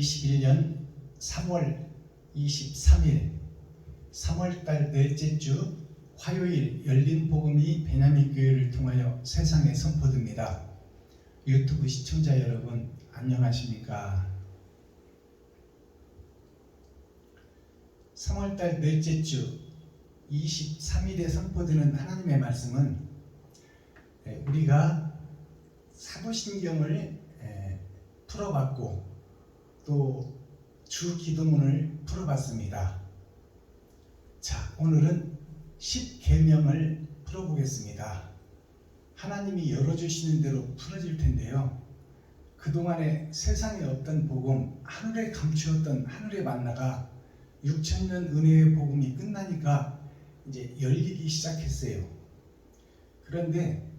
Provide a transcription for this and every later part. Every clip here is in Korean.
2021년 3월 23일 3월달 넷째 주 화요일 열린 복음이 베냐민 교회를 통하여 세상에 선포됩니다. 유튜브 시청자 여러분 안녕하십니까? 3월달 넷째 주 23일에 선포되는 하나님의 말씀은 우리가 사도신경을 풀어봤고 또 주 기도문을 풀어봤습니다. 자, 오늘은 10계명을 풀어보겠습니다. 하나님이 열어주시는 대로 풀어질 텐데요. 그동안에 세상에 없던 복음, 하늘에 감추었던 하늘의 만나가 6,000년 은혜의 복음이 끝나니까 이제 열리기 시작했어요. 그런데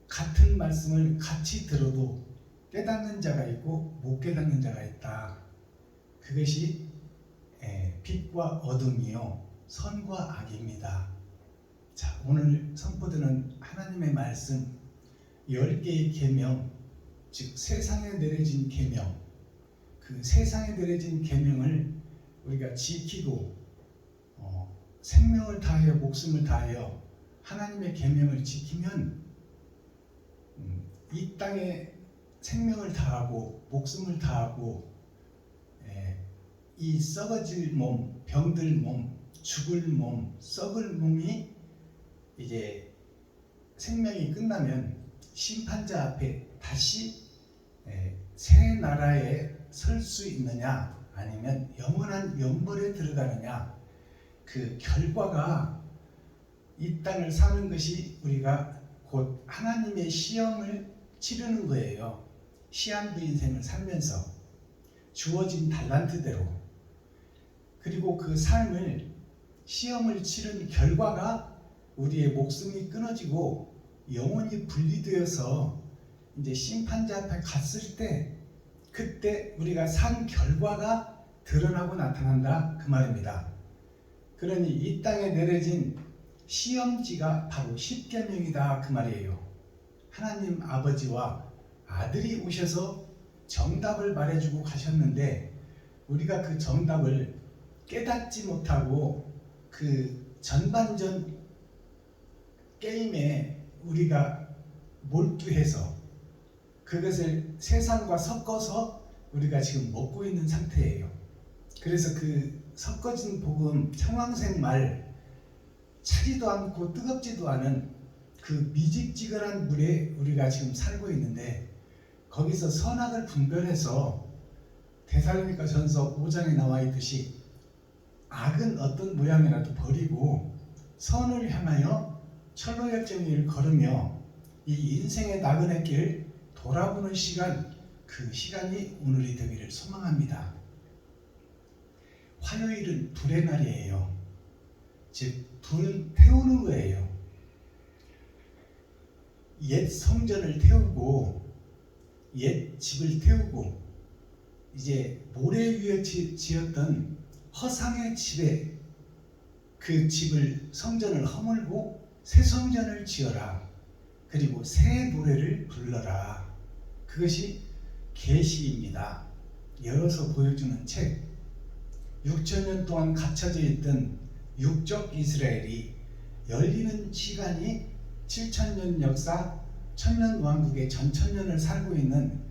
같은 말씀을 같이 들어도 깨닫는 자가 있고 못 깨닫는 자가 있다. 그것이 빛과 어둠이요 선과 악입니다. 자, 오늘 선포되는 하나님의 말씀 10개의 계명, 즉 세상에 내려진 계명, 그 세상에 내려진 계명을 우리가 지키고 생명을 다하여 목숨을 다하여 하나님의 계명을 지키면 이 땅에 생명을 다하고 목숨을 다하고 이 썩어질 몸, 병들 몸, 죽을 몸, 썩을 몸이 이제 생명이 끝나면 심판자 앞에 다시 새 나라에 설 수 있느냐 아니면 영원한 영벌에 들어가느냐, 그 결과가 이 땅을 사는 것이 우리가 곧 하나님의 시험을 치르는 거예요. 시한부 인생을 살면서 주어진 달란트대로. 그리고 그 삶을 시험을 치른 결과가 우리의 목숨이 끊어지고 영혼이 분리되어서 이제 심판자 앞에 갔을 때 그때 우리가 산 결과가 드러나고 나타난다 그 말입니다. 그러니 이 땅에 내려진 시험지가 바로 10계명이다 그 말이에요. 하나님 아버지와 아들이 오셔서 정답을 말해주고 가셨는데 우리가 그 정답을 깨닫지 못하고 그 전반전 게임에 우리가 몰두해서 그것을 세상과 섞어서 우리가 지금 먹고 있는 상태예요. 그래서 그 섞어진 복음, 청황색 말, 차지도 않고 뜨겁지도 않은 그 미직지근한 물에 우리가 지금 살고 있는데 거기서 선악을 분별해서 데살로니가전서 5장에 나와 있듯이 악은 어떤 모양이라도 버리고 선을 향하여 철로역정리를 걸으며 이 인생의 나그네 길 돌아보는 시간, 그 시간이 오늘이 되기를 소망합니다. 화요일은 불의 날이에요. 즉 불은 태우는 거예요. 옛 성전을 태우고 옛 집을 태우고 이제 모래 위에 지었던 허상의 집에 그 집을 성전을 허물고 새 성전을 지어라. 그리고 새 노래를 불러라. 그것이 계시입니다. 열어서 보여주는 책. 6,000년 동안 갇혀져 있던 육적 이스라엘이 열리는 시간이 7,000년 역사, 1,000년 왕국의 전천년을 살고 있는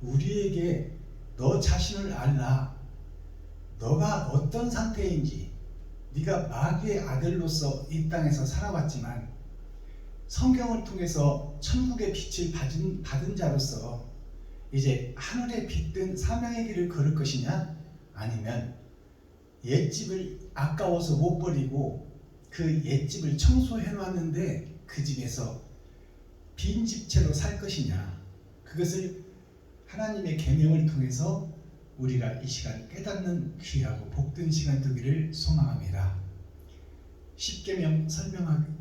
우리에게 너 자신을 알라. 너가 어떤 상태인지, 네가 마귀의 아들로서 이 땅에서 살아왔지만 성경을 통해서 천국의 빛을 받은 자로서 이제 하늘에 빛든 사명의 길을 걸을 것이냐, 아니면 옛집을 아까워서 못 버리고 그 옛집을 청소해 놨는데 그 집에서 빈 집채로 살 것이냐. 그것을 하나님의 계명을 통해서 우리가 이 시간 깨닫는 귀하고 복된 시간 되기를 소망합니다. 10계명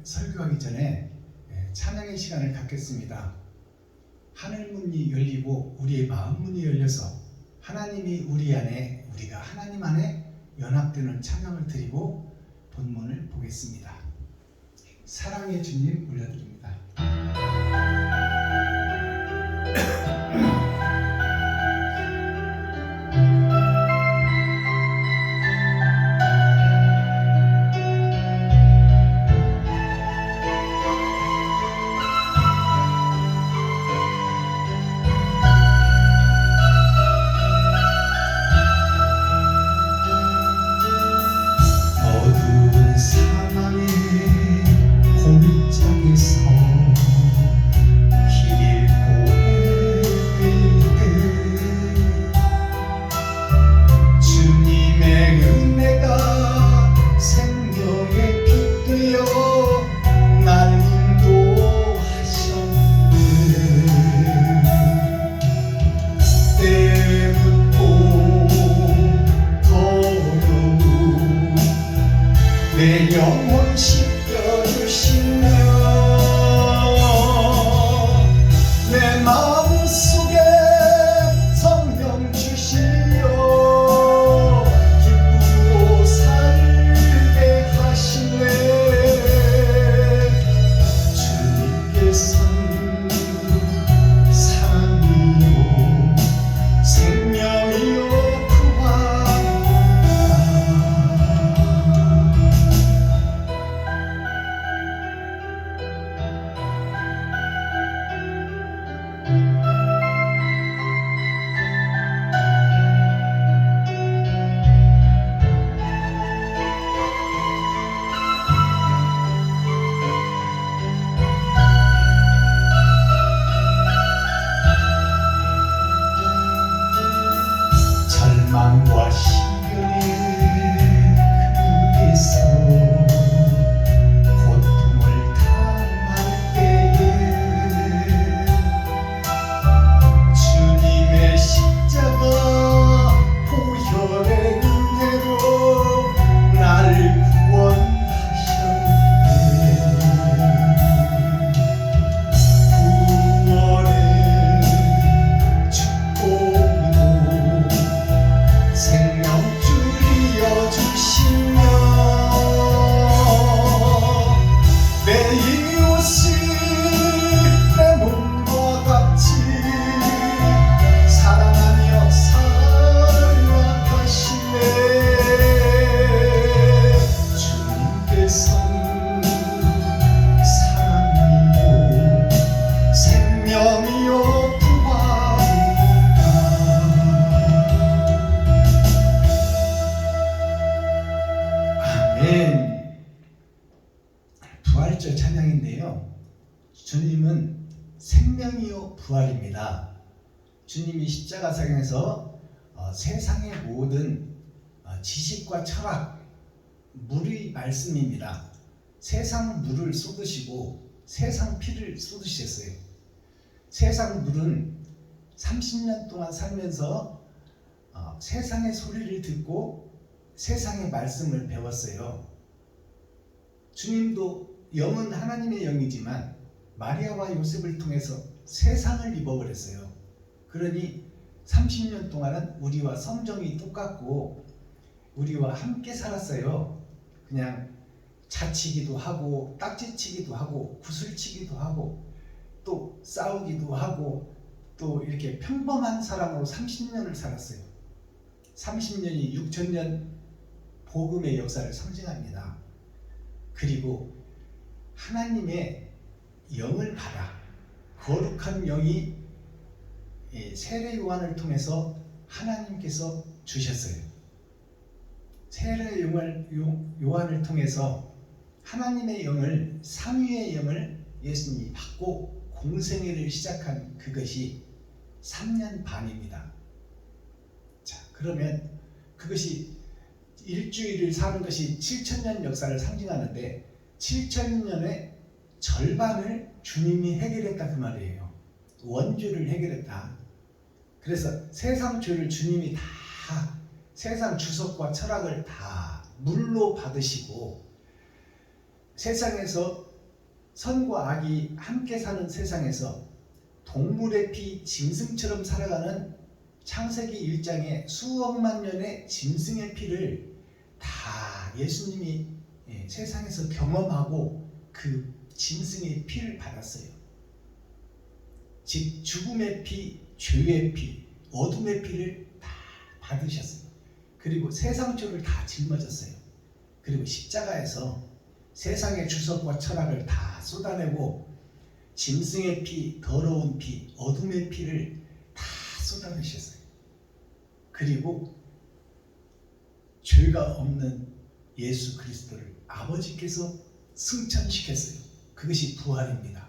설교하기 전에 찬양의 시간을 갖겠습니다. 하늘 문이 열리고 우리의 마음 문이 열려서 하나님이 우리 안에, 우리가 하나님 안에 연합되는 찬양을 드리고 본문을 보겠습니다. 사랑의 주님 올려드립니다. 부활절 찬양인데요. 주님은 생명이요 부활입니다. 주님이 십자가상에서 세상의 모든 지식과 철학, 물의 말씀입니다. 세상 물을 쏟으시고 세상 피를 쏟으셨어요. 세상 물은 30년 동안 살면서 세상의 소리를 듣고 세상의 말씀을 배웠어요. 주님도 영은 하나님의 영이지만 마리아와 요셉을 통해서 세상을 입어버렸어요. 그러니 30년 동안은 우리와 성정이 똑같고 우리와 함께 살았어요. 그냥 자치기도 하고 딱지치기도 하고 구슬치기도 하고 또 싸우기도 하고 또 이렇게 평범한 사람으로 30년을 살았어요. 30년이 6,000년 복음의 역사를 상징합니다. 그리고 하나님의 영을 받아 거룩한 영이 세례 요한을 통해서 하나님께서 주셨어요. 세례 요한을 통해서 하나님의 영을, 삼위의 영을 예수님이 받고 공생애를 시작한 그것이 3년 반입니다. 자, 그러면 그것이 일주일을 사는 것이 7,000년 역사를 상징하는데 7,000년의 절반을 주님이 해결했다 그 말이에요. 원죄를 해결했다. 그래서 세상 죄를 주님이 다 세상 주석과 철학을 다 물로 받으시고 세상에서 선과 악이 함께 사는 세상에서 동물의 피, 짐승처럼 살아가는 창세기 1장의 수억만 년의 짐승의 피를 다 예수님이 세상에서 경험하고 그 짐승의 피를 받았어요. 즉 죽음의 피, 죄의 피, 어둠의 피를 다 받으셨어요. 그리고 세상 죄를 다 짊어졌어요. 그리고 십자가에서 세상의 주석과 철학을 다 쏟아내고 짐승의 피, 더러운 피, 어둠의 피를 다 쏟아내셨어요. 그리고 죄가 없는 예수 그리스도를 아버지께서 승천시켰어요. 그것이 부활입니다.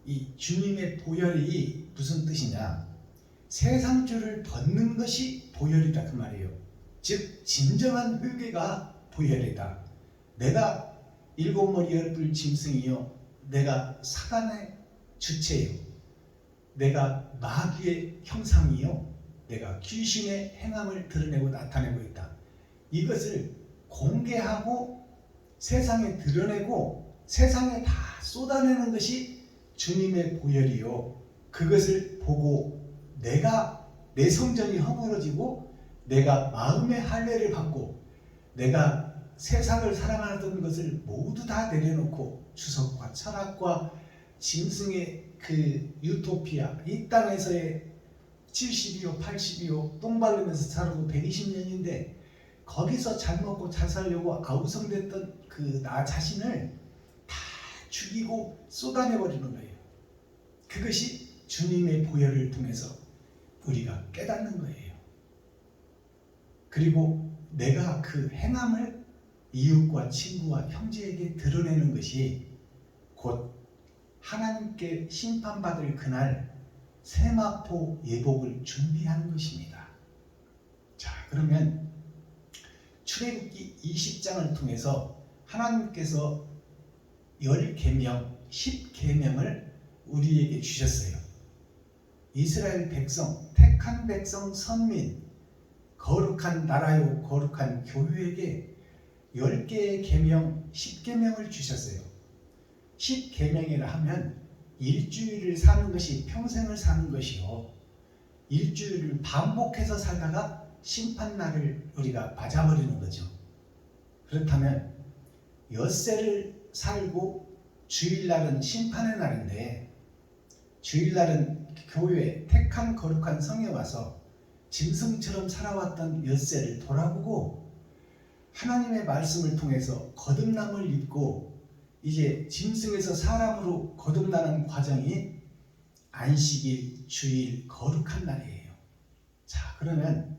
이 주님의 보혈이 무슨 뜻이냐? 세상 죄를 벗는 것이 보혈이다 그 말이에요. 즉 진정한 회개가 보혈이다. 내가 일곱 머리 열불 짐승이요, 내가 사단의 주체요, 내가 마귀의 형상이요, 내가 귀신의 행함을 드러내고 나타내고 있다. 이것을 공개하고 세상에 드러내고 세상에 다 쏟아내는 것이 주님의 보혈이요. 그것을 보고 내가 내 성전이 허물어지고 내가 마음의 할례를 받고 내가 세상을 사랑하던 것을 모두 다 내려놓고 주석과 철학과 짐승의 그 유토피아, 이 땅에서의 70이요 80이요 똥 바르면서 살아도 120년인데 거기서 잘 먹고 잘 살려고 아우성됐던 그 나 자신을 다 죽이고 쏟아내버리는 거예요. 그것이 주님의 보혈을 통해서 우리가 깨닫는 거예요. 그리고 내가 그 행함을 이웃과 친구와 형제에게 드러내는 것이 곧 하나님께 심판받을 그날 세마포 예복을 준비하는 것입니다. 자, 그러면 출애굽기 20장을 통해서 하나님께서 10계명, 10계명을 우리에게 주셨어요. 이스라엘 백성, 택한 백성, 선민, 거룩한 나라요, 거룩한 교회에게 10개의 계명, 10계명을 주셨어요. 10계명이라 하면 일주일을 사는 것이 평생을 사는 것이요, 일주일을 반복해서 살다가 심판날을 우리가 맞아버리는 거죠. 그렇다면 엿새를 살고 주일날은 심판의 날인데, 주일날은 교회 택한 거룩한 성에 와서 짐승처럼 살아왔던 엿새를 돌아보고 하나님의 말씀을 통해서 거듭남을 입고 이제 짐승에서 사람으로 거듭나는 과정이 안식일, 주일, 거룩한 날이에요. 자, 그러면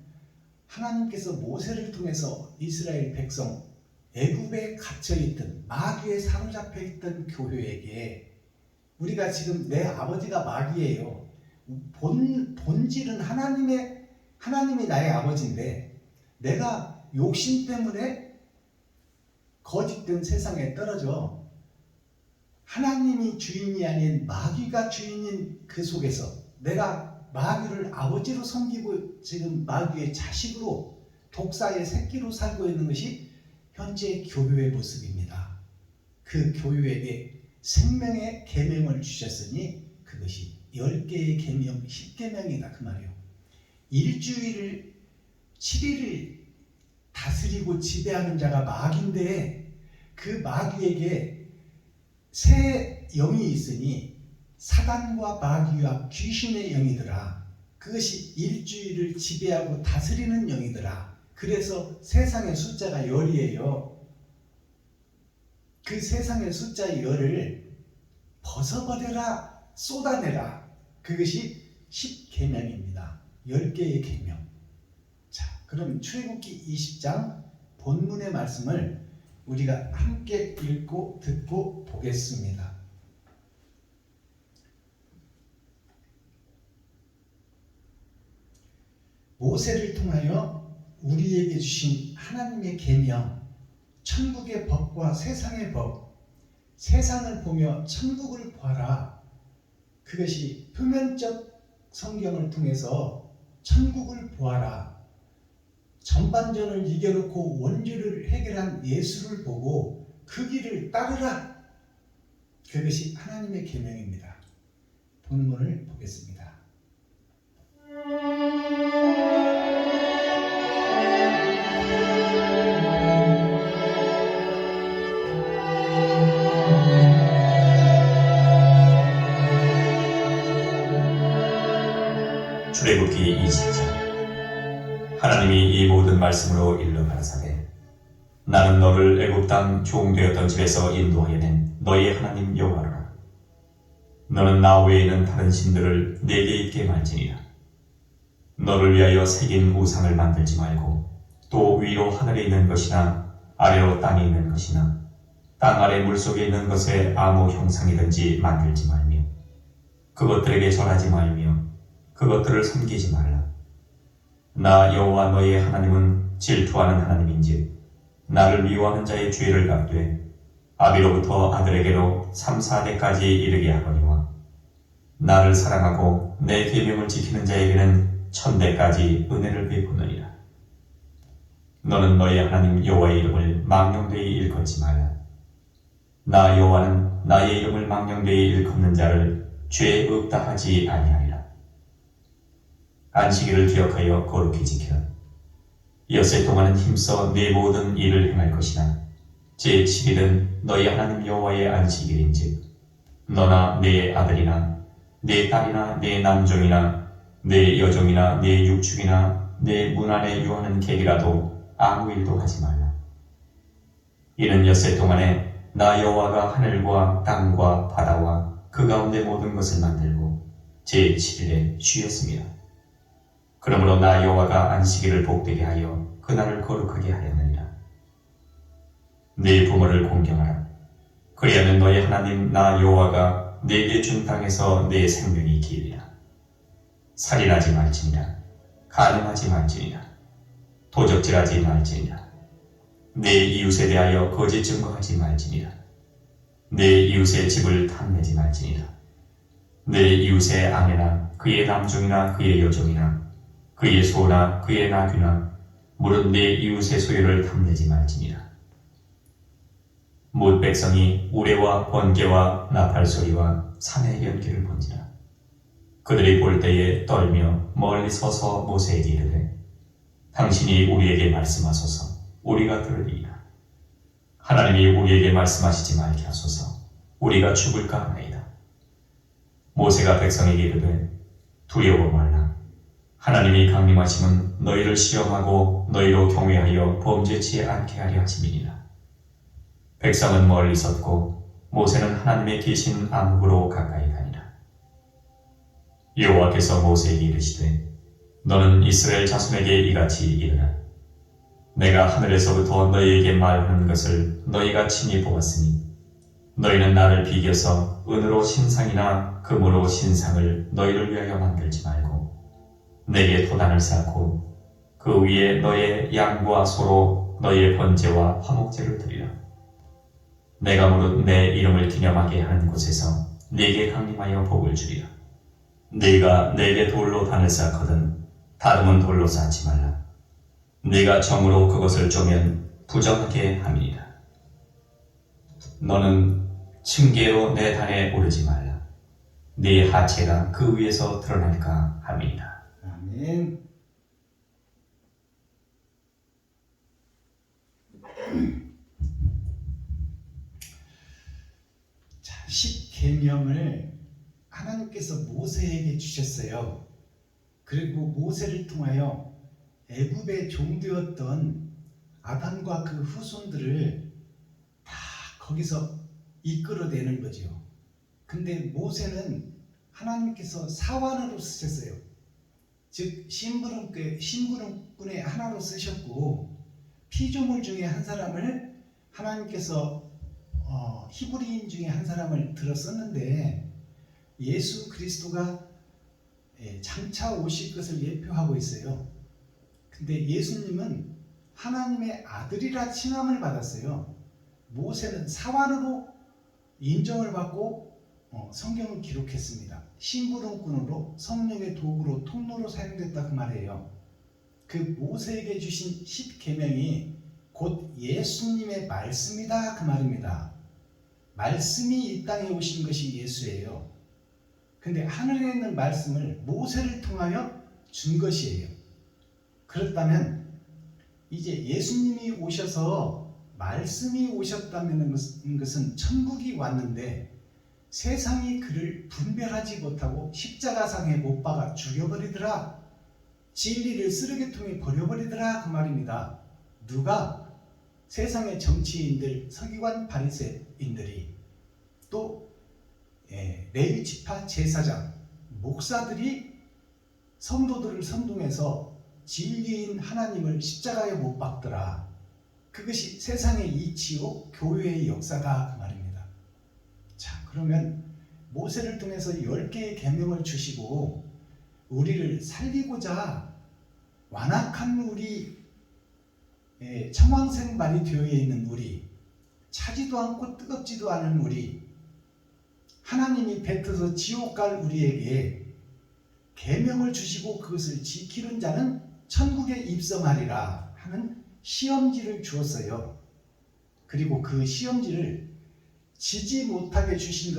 하나님께서 모세를 통해서 이스라엘 백성 애굽에 갇혀있던 마귀에 사로잡혀있던 교회에게 우리가 지금 내 아버지가 마귀예요. 본질은 하나님이 나의 아버지인데 내가 욕심 때문에 거짓된 세상에 떨어져 하나님이 주인이 아닌 마귀가 주인인 그 속에서 내가 마귀를 아버지로 섬기고 지금 마귀의 자식으로 독사의 새끼로 살고 있는 것이 현재 교회의 모습입니다. 그 교회에게 생명의 계명을 주셨으니 그것이 10개의 계명, 10계명이다 그 말이에요. 일주일을 7일을 다스리고 지배하는 자가 마귀인데 그 마귀에게 새 영이 있으니 사단과 마귀와 귀신의 영이더라. 그것이 일주일을 지배하고 다스리는 영이더라. 그래서 세상의 숫자가 10이에요. 그 세상의 숫자 10을 벗어버려라, 쏟아내라. 그것이 10계명입니다. 10개의 계명. 자, 그럼 출애굽기 20장 본문의 말씀을 우리가 함께 읽고 듣고 보겠습니다. 모세를 통하여 우리에게 주신 하나님의 계명, 천국의 법과 세상의 법, 세상을 보며 천국을 보아라. 그것이 표면적 성경을 통해서 천국을 보아라. 전반전을 이겨놓고 원죄를 해결한 예수를 보고 그 길을 따르라. 그것이 하나님의 계명입니다. 본문을 보겠습니다. 출애굽기 20장. 하나님이 이 모든 말씀으로 일러 가라사대 나는 너를 애굽 땅 종되었던 집에서 인도하여 낸 너희 하나님 여호와라. 너는 나 외에는 다른 신들을 내게 있게 말지니라. 너를 위하여 새긴 우상을 만들지 말고 또 위로 하늘에 있는 것이나 아래로 땅에 있는 것이나 땅 아래 물속에 있는 것에 아무 형상이든지 만들지 말며 그것들에게 절하지 말며 그것들을 섬기지 말라. 나 여호와 너의 하나님은 질투하는 하나님인즉 나를 미워하는 자의 죄를 갚되 아비로부터 아들에게로 3, 4대까지 이르게 하거니와 나를 사랑하고 내 계명을 지키는 자에게는 1000대까지 은혜를 베푸느니라. 너는 너의 하나님 여호와의 이름을 망령되이 일컫지 말라. 나 여호와는 나의 이름을 망령되이 일컫는 자를 죄 없다 하지 아니하리라. 안식일을 기억하여 거룩히 지키라. 엿새 동안은 힘써 네 모든 일을 행할 것이나 제7일은 너희 하나님 여호와의 안식일인즉 너나 네 아들이나 네 딸이나 네 남종이나 네 여종이나 네 육축이나 네 문 안에 유하는 객이라도 아무 일도 하지 말라. 이는 엿새 동안에 나 여호와가 하늘과 땅과 바다와 그 가운데 모든 것을 만들고 제7일에 쉬었습니다. 그러므로 나 여호와가 안식일을 복되게 하여 그날을 거룩하게 하였느니라. 네 부모를 공경하라. 그리하면 너희 하나님 나 여호와가 네게 준 땅에서 네 생명이 길리라. 살인하지 말지니라. 간음하지 말지니라. 도적질하지 말지니라. 네 이웃에 대하여 거짓 증거하지 말지니라. 네 이웃의 집을 탐내지 말지니라. 네 이웃의 아내나 그의 남종이나 그의 여종이나 그의 소나 그의 나귀나 무릇 내 이웃의 소유를 탐내지 말지니라. 뭇 백성이 우레와 번개와 나팔소리와 산의 연기를 본지라. 그들이 볼 때에 떨며 멀리 서서 모세에게 이르되 당신이 우리에게 말씀하소서 우리가 들으리이다. 하나님이 우리에게 말씀하시지 말게 하소서 우리가 죽을까 하나이다. 모세가 백성에게 이르되 두려워 말라. 하나님이 강림하심은 너희를 시험하고 너희로 경외하여 범죄치 않게 하려 하심이니라. 백성은 멀리 섰고 모세는 하나님의 계신 암흑으로 가까이 가니라. 여호와께서 모세에게 이르시되 너는 이스라엘 자손에게 이같이 이르라. 내가 하늘에서부터 너희에게 말하는 것을 너희가 친히 보았으니 너희는 나를 비겨서 은으로 신상이나 금으로 신상을 너희를 위하여 만들지 말고 내게 도단을 쌓고 그 위에 너의 양과 소로 너희의 번제와 화목제를 드리라. 내가 무릇 내 이름을 기념하게 하는 곳에서 네게 강림하여 복을 주리라. 네가 내게 돌로 단을 쌓거든 다름은 돌로 쌓지 말라. 네가 정으로 그것을 쪼면 부정하게 함이니라. 너는 층계로 내 단에 오르지 말라. 네 하체가 그 위에서 드러날까 함이니라. 아멘. 자, 10계명을 하나님께서 모세에게 주셨어요. 그리고 모세를 통하여 애굽의 종되었던 아담과 그 후손들을 다 거기서 이끌어내는 거죠. 근데 모세는 하나님께서 사환으로 쓰셨어요. 즉 심부름꾼의 하나로 쓰셨고 피조물 중에 한 사람을 하나님께서 히브리인 중에 한 사람을 들어 썼는데 예수 그리스도가 장차 오실 것을 예표하고 있어요. 근데 예수님은 하나님의 아들이라 칭함을 받았어요. 모세는 사환으로 인정을 받고 성경을 기록했습니다. 심부름꾼으로 성령의 도구로 통로로 사용됐다 그 말이에요. 그 모세에게 주신 10계명이 곧 예수님의 말씀이다 그 말입니다. 말씀이 이 땅에 오신 것이 예수예요. 근데 하늘에 있는 말씀을 모세를 통하여 준 것이에요. 그렇다면 이제 예수님이 오셔서 말씀이 오셨다는 것은 천국이 왔는데 세상이 그를 분별하지 못하고 십자가상에 못 박아 죽여버리더라. 진리를 쓰레기통에 버려버리더라 그 말입니다. 누가? 세상의 정치인들, 서기관, 바리새인들이 또 레위 지파 제사장, 목사들이 성도들을 선동해서 진리인 하나님을 십자가에 못 박더라. 그것이 세상의 이치요 교회의 역사다 그 말입니다. 자, 그러면 모세를 통해서 10개의 계명을 주시고 우리를 살리고자 완악한 우리 청황생발이 되어 있는 우리, 차지도 않고 뜨겁지도 않은 우리, 하나님이 뱉어서 지옥 갈 우리에게 계명을 주시고 그것을 지키는 자는 천국에 입성하리라 하는 시험지를 주었어요. 그리고 그 시험지를 지지 못하게 주신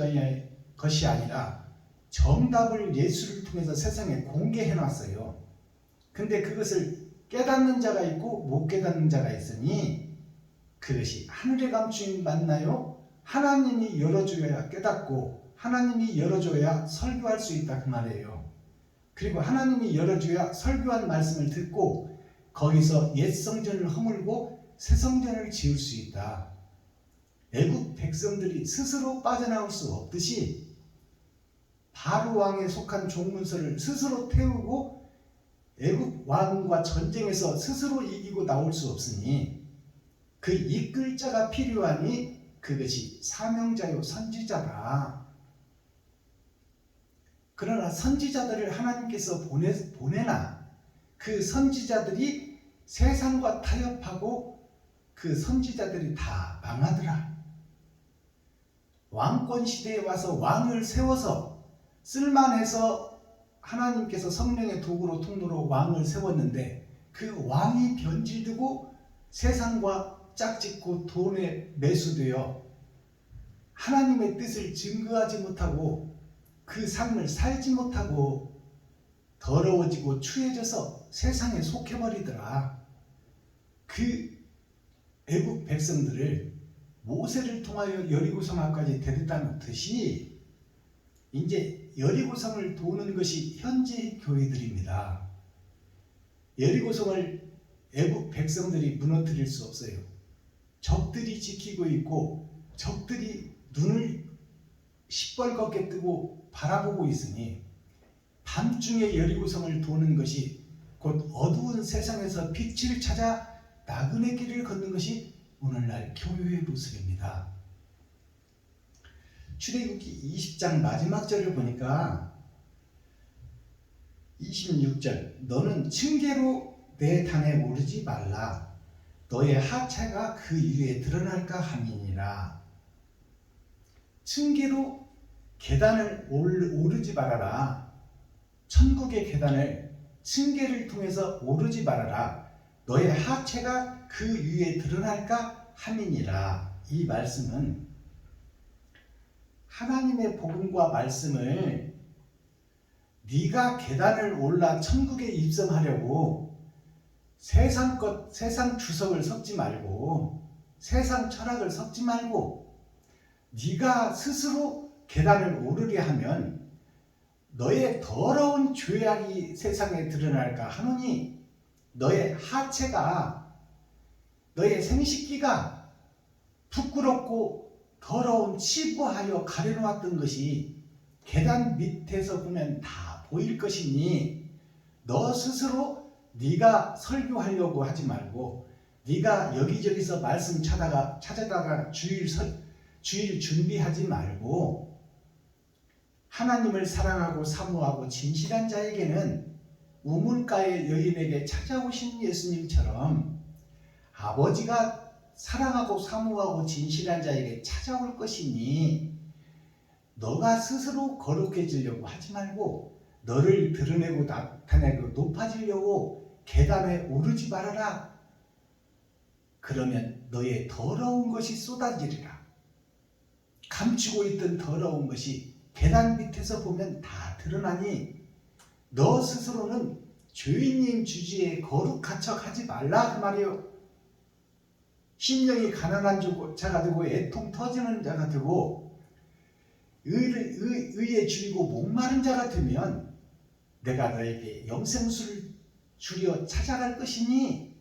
것이 아니라 정답을 예수를 통해서 세상에 공개해 놨어요. 근데 그것을 깨닫는 자가 있고 못 깨닫는 자가 있으니 그것이 하늘에 감추인 맞나요? 하나님이 열어줘야 깨닫고 하나님이 열어줘야 설교할 수 있다 그 말이에요. 그리고 하나님이 열어줘야 설교한 말씀을 듣고 거기서 옛 성전을 허물고 새 성전을 지을 수 있다. 애굽 백성들이 스스로 빠져나올 수 없듯이 바로 왕에 속한 종문서를 스스로 태우고 애굽 왕과 전쟁에서 스스로 이기고 나올 수 없으니 그 이끌 자가 필요하니 그것이 사명자요 선지자다. 그러나 선지자들을 하나님께서 보내나 그 선지자들이 세상과 타협하고 그 선지자들이 다 망하더라. 왕권 시대에 와서 왕을 세워서 쓸만해서 하나님께서 성령의 도구로 통로로 왕을 세웠는데 그 왕이 변질되고 세상과 짝짓고 돈에 매수되어 하나님의 뜻을 증거하지 못하고 그 삶을 살지 못하고 더러워지고 추해져서 세상에 속해버리더라. 그 애국 백성들을 모세를 통하여 여리고성 앞까지 데려다 놓듯이 이제 여리고성을 도는 것이 현재 교회들입니다. 여리고성을 애국 백성들이 무너뜨릴 수 없어요. 적들이 지키고 있고 적들이 눈을 시뻘겋게 뜨고 바라보고 있으니 밤중에 여리고성을 도는 것이 곧 어두운 세상에서 빛을 찾아 나그네 길을 걷는 것이 오늘날 교회의 모습입니다. 출애굽기 20장 마지막 절을 보니까 26절, 너는 층계로 내 단에 오르지 말라. 너의 하체가 그 위에 드러날까 함이니라. 층계로 계단을 오르지 말아라. 천국의 계단을 층계를 통해서 오르지 말아라. 너의 하체가 그 위에 드러날까 함이니라. 이 말씀은 하나님의 복음과 말씀을 네가 계단을 올라 천국에 입성하려고 세상 주석을 섞지 말고 세상 철학을 섞지 말고 네가 스스로 계단을 오르려 하면 너의 더러운 죄악이 세상에 드러날까 하노니 너의 하체가 너의 생식기가 부끄럽고 더러운 치부하여 가려놓았던 것이 계단 밑에서 보면 다 보일 것이니 너 스스로 네가 설교하려고 하지 말고 네가 여기저기서 말씀 찾아다가 주일 준비하지 말고 하나님을 사랑하고 사모하고 진실한 자에게는 우물가의 여인에게 찾아오신 예수님처럼 아버지가 사랑하고 사모하고 진실한 자에게 찾아올 것이니 너가 스스로 거룩해지려고 하지 말고 너를 드러내고 나타내고 높아지려고 계단에 오르지 말아라. 그러면 너의 더러운 것이 쏟아지리라. 감추고 있던 더러운 것이 계단 밑에서 보면 다 드러나니 너 스스로는 죄인님 주지에 거룩한 척 하지 말라 그 말이요. 심령이 가난한 자가 되고 애통 터지는 자가 되고 의에 줄이고 목마른 자가 되면 내가 너에게 영생수를 주려 찾아갈 것이니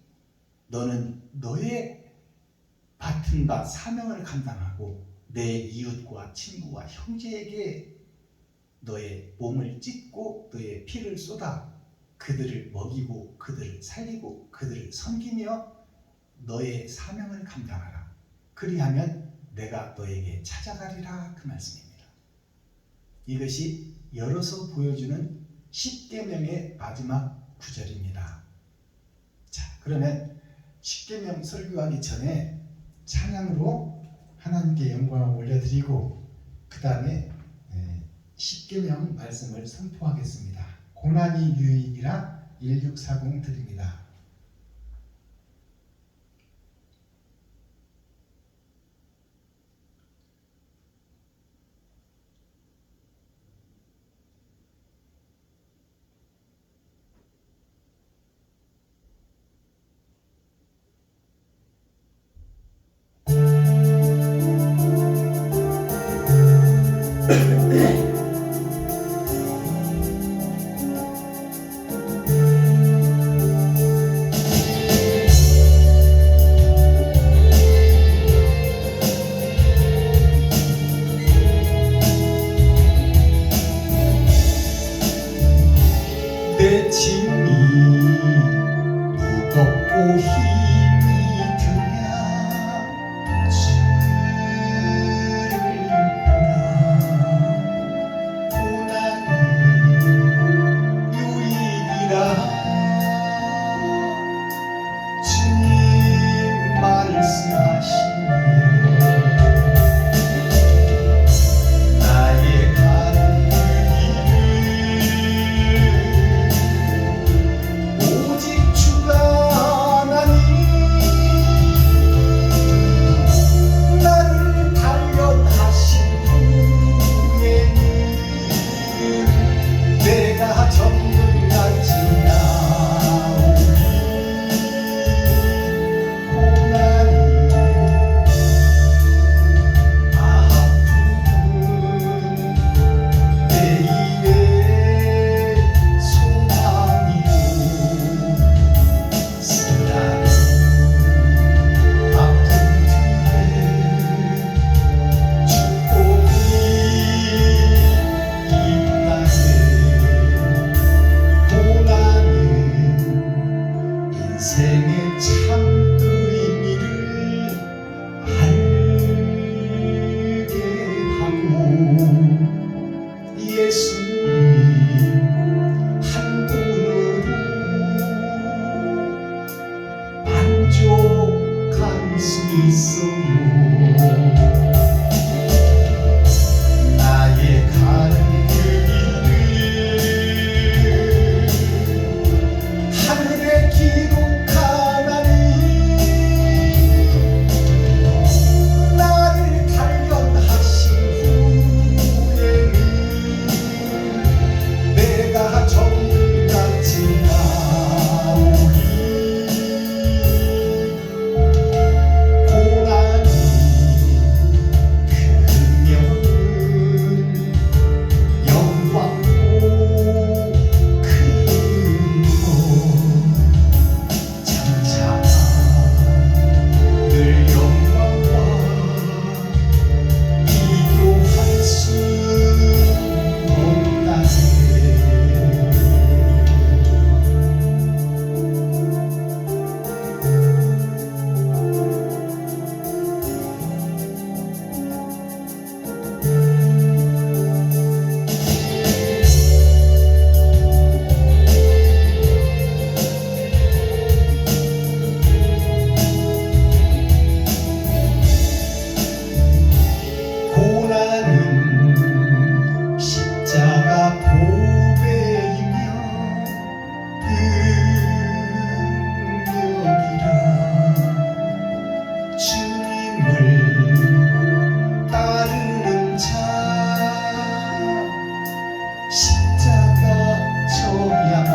너는 너의 맡은 바 사명을 감당하고 내 이웃과 친구와 형제에게 너의 몸을 찢고 너의 피를 쏟아 그들을 먹이고 그들을 살리고 그들을 섬기며 너의 사명을 감당하라. 그리하면 내가 너에게 찾아가리라 그 말씀입니다. 이것이 열어서 보여주는 십계명의 마지막 구절입니다. 자, 그러면 십계명 설교하기 전에 찬양으로 하나님께 영광을 올려드리고 그 다음에 십계명 말씀을 선포하겠습니다. 고난이 유익이라 1640 드립니다. 내 짐이 무겁고 힘이 들랴 주를 보라. 예수님 한 분으로 만족할 수 있어요. 나의 가는 그 길을 하늘에 기록하나니 나를 단련하신 후에는 내가 정글같이 나오리. 고난이 크면은 영광도 크고 장차 늘 영광과 비교할 수 없다네. 고난은 십자가 보배이며 능력이라. 주님을 따르는 자 십자가 져야만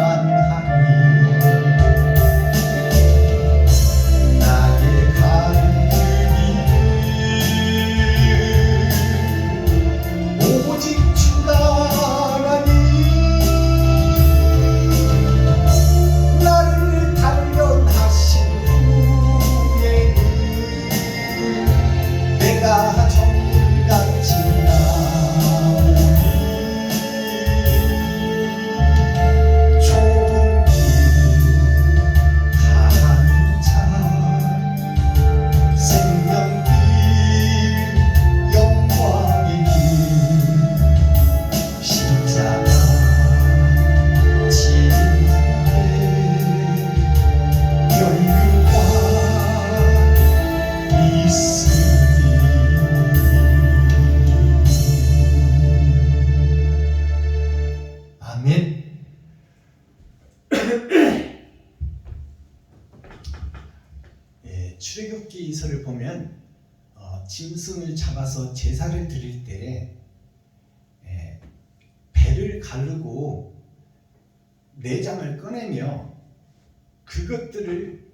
하니. 나의 가는 그 길 오직 주가 하나니. 나를 단련하신 후에는 내가 정글같이 나오리. 좁은 길 가는 자 생명길 영광의 길 십자가 지는 후에 열류가 있으리. 아멘. 출애굽기서를 보면 짐승을 잡아서 제사를 드릴 때 배를 가르고 내장을 꺼내며 그것들에게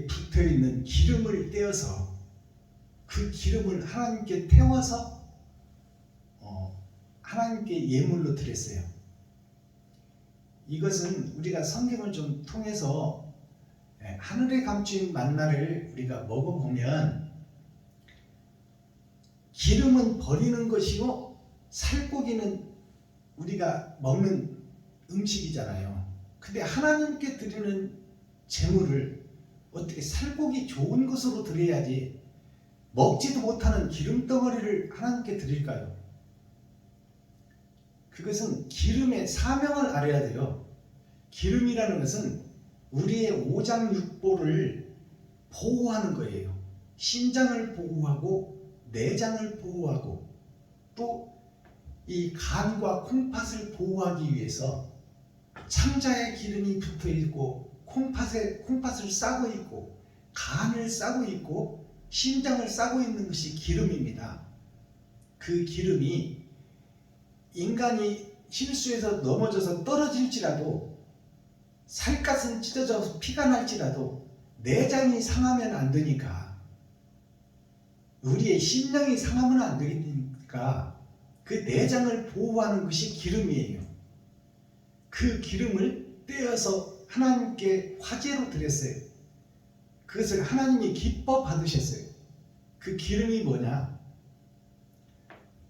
붙어 있는 기름을 떼어서 그 기름을 하나님께 태워서 하나님께 예물로 드렸어요. 이것은 우리가 성경을 좀 통해서 하늘에 감추인 만나를 우리가 먹어보면 기름은 버리는 것이고 살코기는 우리가 먹는 음식이잖아요. 근데 하나님께 드리는 제물을 어떻게 살코기 좋은 것으로 드려야지 먹지도 못하는 기름덩어리를 하나님께 드릴까요? 그것은 기름의 사명을 알아야 돼요. 기름이라는 것은 우리의 오장육부를 보호하는 거예요. 심장을 보호하고 내장을 보호하고 또 이 간과 콩팥을 보호하기 위해서 창자에 기름이 붙어 있고 콩팥을 싸고 있고 간을 싸고 있고 심장을 싸고 있는 것이 기름입니다. 그 기름이 인간이 실수해서 넘어져서 떨어질지라도 살갗은 찢어져서 피가 날지라도 내장이 상하면 안 되니까, 우리의 심령이 상하면 안 되니까 그 내장을 보호하는 것이 기름이에요. 그 기름을 떼어서 하나님께 화제로 드렸어요. 그것을 하나님이 기뻐 받으셨어요. 그 기름이 뭐냐?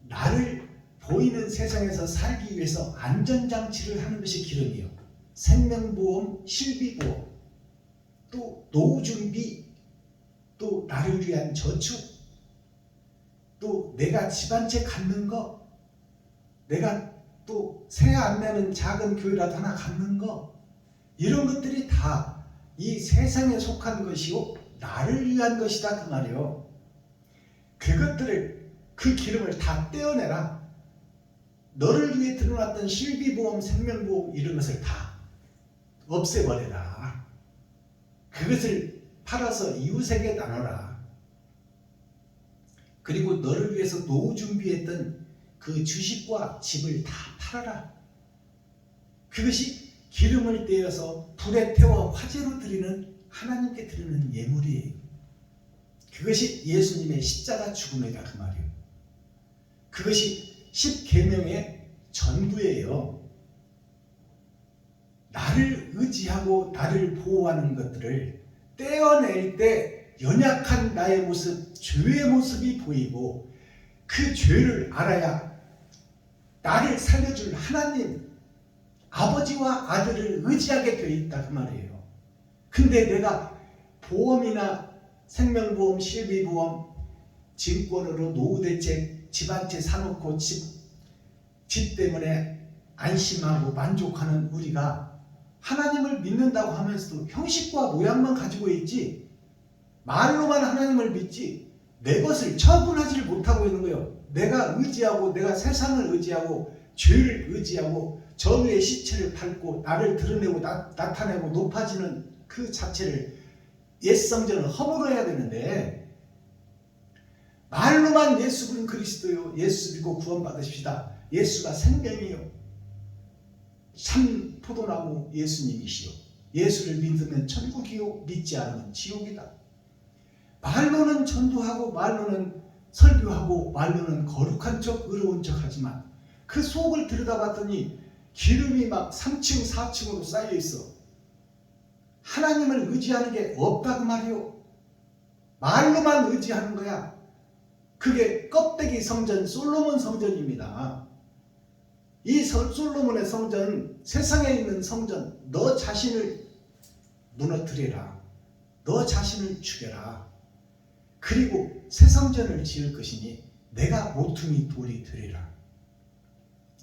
나를 보이는 세상에서 살기 위해서 안전장치를 하는 것이 기름이에요. 생명보험, 실비보험, 또 노후준비, 또 나를 위한 저축, 또 내가 집 한 채 갖는 거, 내가 또 세 안 내는 작은 교회라도 하나 갖는 거, 이런 것들이 다 이 세상에 속한 것이요 나를 위한 것이다 그 말이요. 그것들을, 그 기름을 다 떼어내라. 너를 위해 들어놨던 실비보험, 생명보험 이런 것을 다 없애버려라. 그것을 팔아서 이웃에게 나눠라. 그리고 너를 위해서 노후 준비했던 그 주식과 집을 다 팔아라. 그것이 기름을 떼어서 불에 태워 화제로 드리는, 하나님께 드리는 예물이에요. 그것이 예수님의 십자가 죽음이다 그 말이에요. 그것이 십계명의 전부예요. 나를 의지하고 나를 보호하는 것들을 떼어낼 때 연약한 나의 모습, 죄의 모습이 보이고, 그 죄를 알아야 나를 살려줄 하나님, 아버지와 아들을 의지하게 되어 있다 그 말이에요. 근데 내가 보험이나 생명보험, 실비보험, 증권으로 노후대책, 집 한 채 사놓고 집 때문에 안심하고 만족하는 우리가 하나님을 믿는다고 하면서도 형식과 모양만 가지고 있지, 말로만 하나님을 믿지 내 것을 처분하지를 못하고 있는 거예요. 내가 의지하고, 내가 세상을 의지하고, 죄를 의지하고, 정의의 시체를 밟고 나를 드러내고 나타내고 높아지는 그 자체를, 옛 성전을 허물어야 되는데, 말로만 예수는 그리스도요, 예수 믿고 구원받으십시다, 예수가 생명이요, 참 포도나무 예수님이시요, 예수를 믿으면 천국이요, 믿지 않으면 지옥이다. 말로는 전도하고, 말로는 설교하고, 말로는 거룩한 척 의로운 척 하지만 그 속을 들여다봤더니 기름이 막 3층 4층으로 쌓여 있어. 하나님을 의지하는 게 없다 그 말이요. 말로만 의지하는 거야. 그게 껍데기 성전, 솔로몬 성전입니다. 이 솔로몬의 성전, 세상에 있는 성전, 너 자신을 무너뜨리라. 너 자신을 죽여라. 그리고 새 성전을 지을 것이니 내가 모퉁이 돌이 되리라.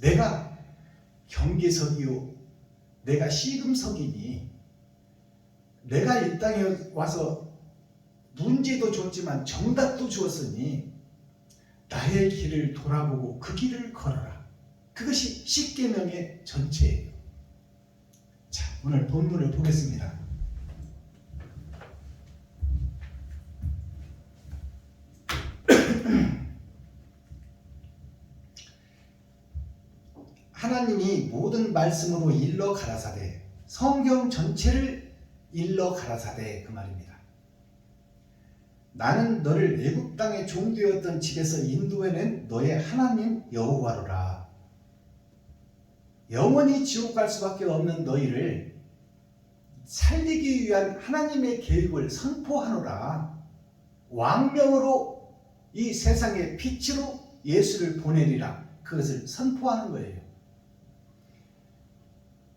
내가 경계석이요, 내가 씨름석이니, 내가 이 땅에 와서 문제도 줬지만 정답도 주었으니 나의 길을 돌아보고 그 길을 걸어라. 그것이 십계명의 전체예요. 자, 오늘 본문을 보겠습니다. 하나님이 모든 말씀으로 일러 가라사대, 성경 전체를 일러 가라사대 그 말입니다. 나는 너를 애굽 땅에 종되었던 집에서 인도해낸 너의 하나님 여호와로라. 영원히 지옥 갈 수밖에 없는 너희를 살리기 위한 하나님의 계획을 선포하노라. 왕명으로 이 세상의 빛으로 예수를 보내리라. 그것을 선포하는 거예요.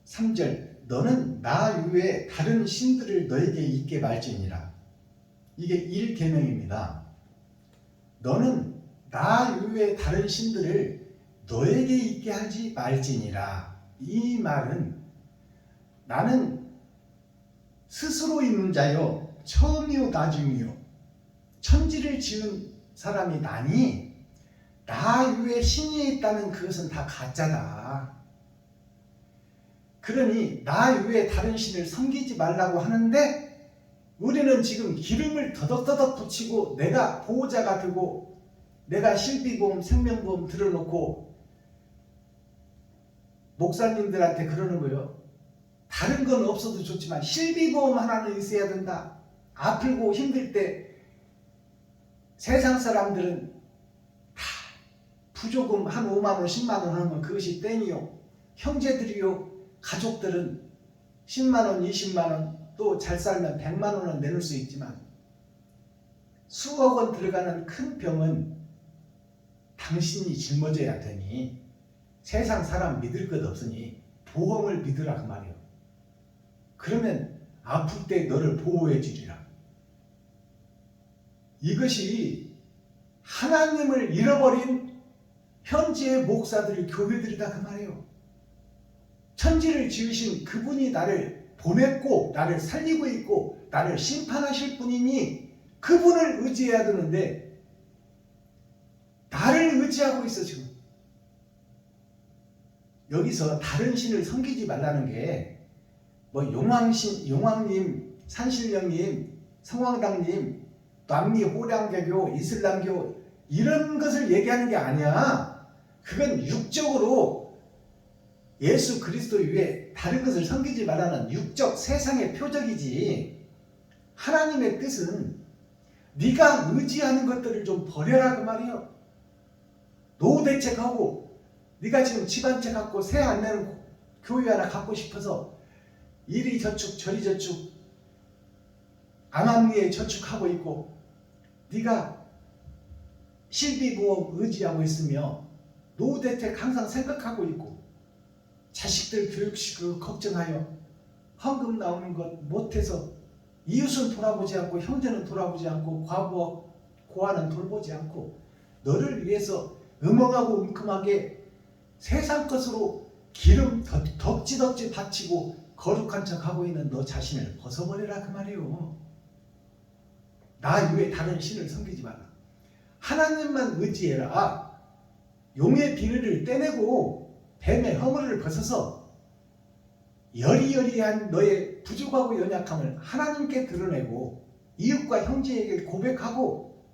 3절, 너는 나 외에 다른 신들을 너에게 있게 말지니라. 이게 1계명입니다. 너는 나 외에 다른 신들을 너에게 있게 하지 말지니라. 이 말은 나는 스스로 있는 자요, 처음이요 나중이요, 천지를 지은 사람이 나니 나 외에 신이 있다면 그것은 다 가짜다. 그러니 나 외에 다른 신을 섬기지 말라고 하는데, 우리는 지금 기름을 더덕더덕 붙이고 내가 보호자가 되고 내가 실비보험, 생명보험 들어놓고 목사님들한테 그러는 거예요. 다른 건 없어도 좋지만 실비보험 하나는 있어야 된다. 아프고 힘들 때 세상 사람들은 다 부조금 한 5만 원, 10만 원 하면 그것이 땡이요. 형제들이요, 가족들은 10만 원, 20만 원, 또 잘 살면 100만 원은 내놓을 수 있지만 수억 원 들어가는 큰 병은 당신이 짊어져야 되니 세상 사람 믿을 것 없으니 보험을 믿으라 그 말이에요. 그러면 아플 때 너를 보호해 주리라. 이것이 하나님을 잃어버린 현지의 목사들, 교회들이다 그 말이에요. 천지를 지으신 그분이 나를 보냈고 나를 살리고 있고 나를 심판하실 분이니 그분을 의지해야 되는데 나를 의지하고 있어 지금. 여기서 다른 신을 섬기지 말라는 게 뭐 용왕님, 산신령님, 성황당님, 남미 호량개교, 이슬람교 이런 것을 얘기하는 게 아니야. 그건 육적으로 예수 그리스도 위에 다른 것을 섬기지 말라는 육적 세상의 표적이지. 하나님의 뜻은 네가 의지하는 것들을 좀 버려라 그 말이에요. 노후 대책하고 네가 지금 집 한 채 갖고 세 안 내는 교회 하나 갖고 싶어서 이리 저축 저리 저축 암암리에 저축하고 있고 네가 실비보험 의지하고 있으며 노후 대책 항상 생각하고 있고 자식들 교육시키고 걱정하여 헌금 나오는 것 못해서 이웃은 돌아보지 않고 형제는 돌아보지 않고 과부 고아는 돌보지 않고 너를 위해서 음험하고 음큼하게 세상 것으로 기름 덕지덕지 바치고 거룩한 척하고 있는 너 자신을 벗어버리라 그 말이에요. 나 외에 다른 신을 섬기지 마라. 하나님만 의지해라. 용의 비늘을 떼내고 뱀의 허물을 벗어서 여리여리한 너의 부족하고 연약함을 하나님께 드러내고 이웃과 형제에게 고백하고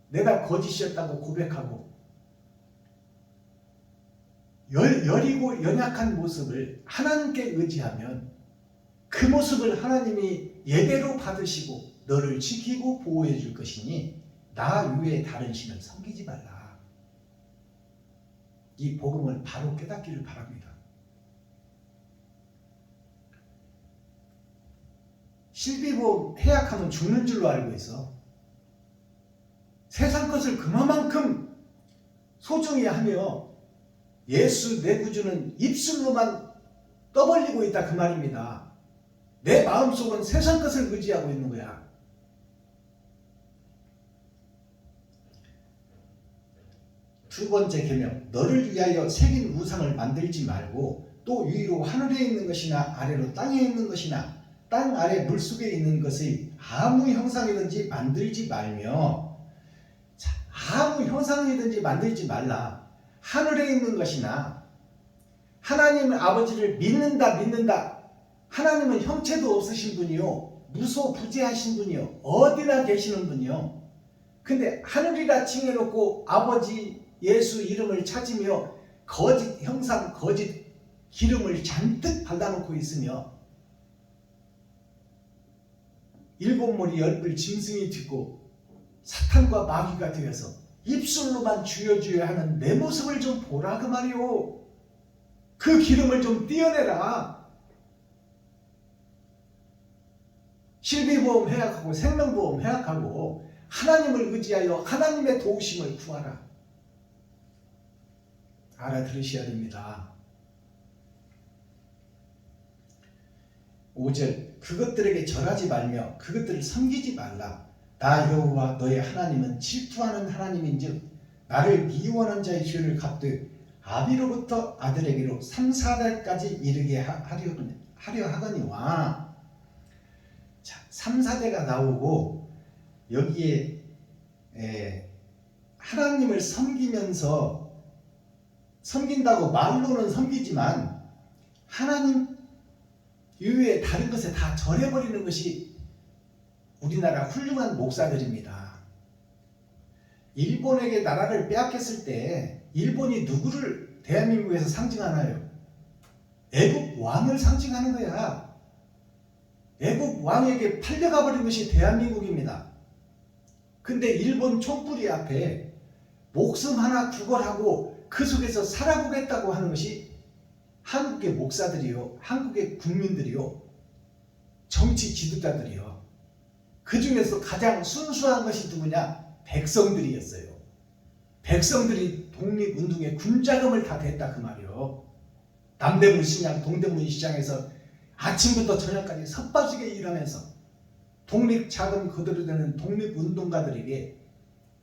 내가 거짓이었다고 고백하고 여리고 연약한 모습을 하나님께 의지하면 그 모습을 하나님이 예배로 받으시고 너를 지키고 보호해 줄 것이니 나 외에 다른 신을 섬기지 말라. 이 복음을 바로 깨닫기를 바랍니다. 실비보험 해약하면 죽는 줄로 알고 있어. 세상 것을 그만큼 소중히 하며 예수 내 구주는 입술로만 떠벌리고 있다 그 말입니다. 내 마음속은 세상 것을 의지하고 있는 거야. 두 번째 계명, 너를 위하여 새긴 우상을 만들지 말고 또 위로 하늘에 있는 것이나 아래로 땅에 있는 것이나 땅 아래 물속에 있는 것의 아무 형상이든지 만들지 말며. 자, 아무 형상이든지 만들지 말라. 하늘에 있는 것이나 하나님 아버지를 믿는다. 하나님은 형체도 없으신 분이요 무소부재하신 분이요 어디나 계시는 분이요. 근데 하늘이라 칭해놓고 아버지 예수 이름을 찾으며 거짓 형상 거짓 기름을 잔뜩 발라놓고 있으며 일곱 머리 열불 짐승이 듣고 사탄과 마귀가 되어서 입술로만 주여 하는 내 모습을 좀 보라 그 말이오. 그 기름을 좀 띄어내라. 실비보험 해약하고 생명보험 해약하고 하나님을 의지하여 하나님의 도우심을 구하라. 알아들으셔야 됩니다. 5절 그것들에게 절하지 말며 그것들을 섬기지 말라. 나 여호와 너의 하나님은 질투하는 하나님인즉 나를 미워하는 자의 죄를 갚되 아비로부터 아들에게로 3, 4대까지 이르게 하려 하거니와. 자, 3, 4대가 나오고 여기에 하나님을 섬기면서 섬긴다고 말로는 섬기지만 하나님 이외에 다른 것에 다 절해버리는 것이 우리나라 훌륭한 목사들입니다. 일본에게 나라를 빼앗겼을 때 일본이 누구를 대한민국에서 상징하나요? 애국 왕을 상징하는 거야. 애국 왕에게 팔려가 버린 것이 대한민국입니다. 근데 일본 총뿌리 앞에 목숨 하나 구걸하고 그 속에서 살아보겠다고 하는 것이 한국의 목사들이요, 한국의 국민들이요, 정치 지도자들이요. 그 중에서 가장 순수한 것이 누구냐? 백성들이었어요. 백성들이 독립운동에 군자금을 다 댔다 그 말이요. 남대문 시장, 동대문 시장에서 아침부터 저녁까지 섭빠지게 일하면서 독립자금 거두려는 독립운동가들에게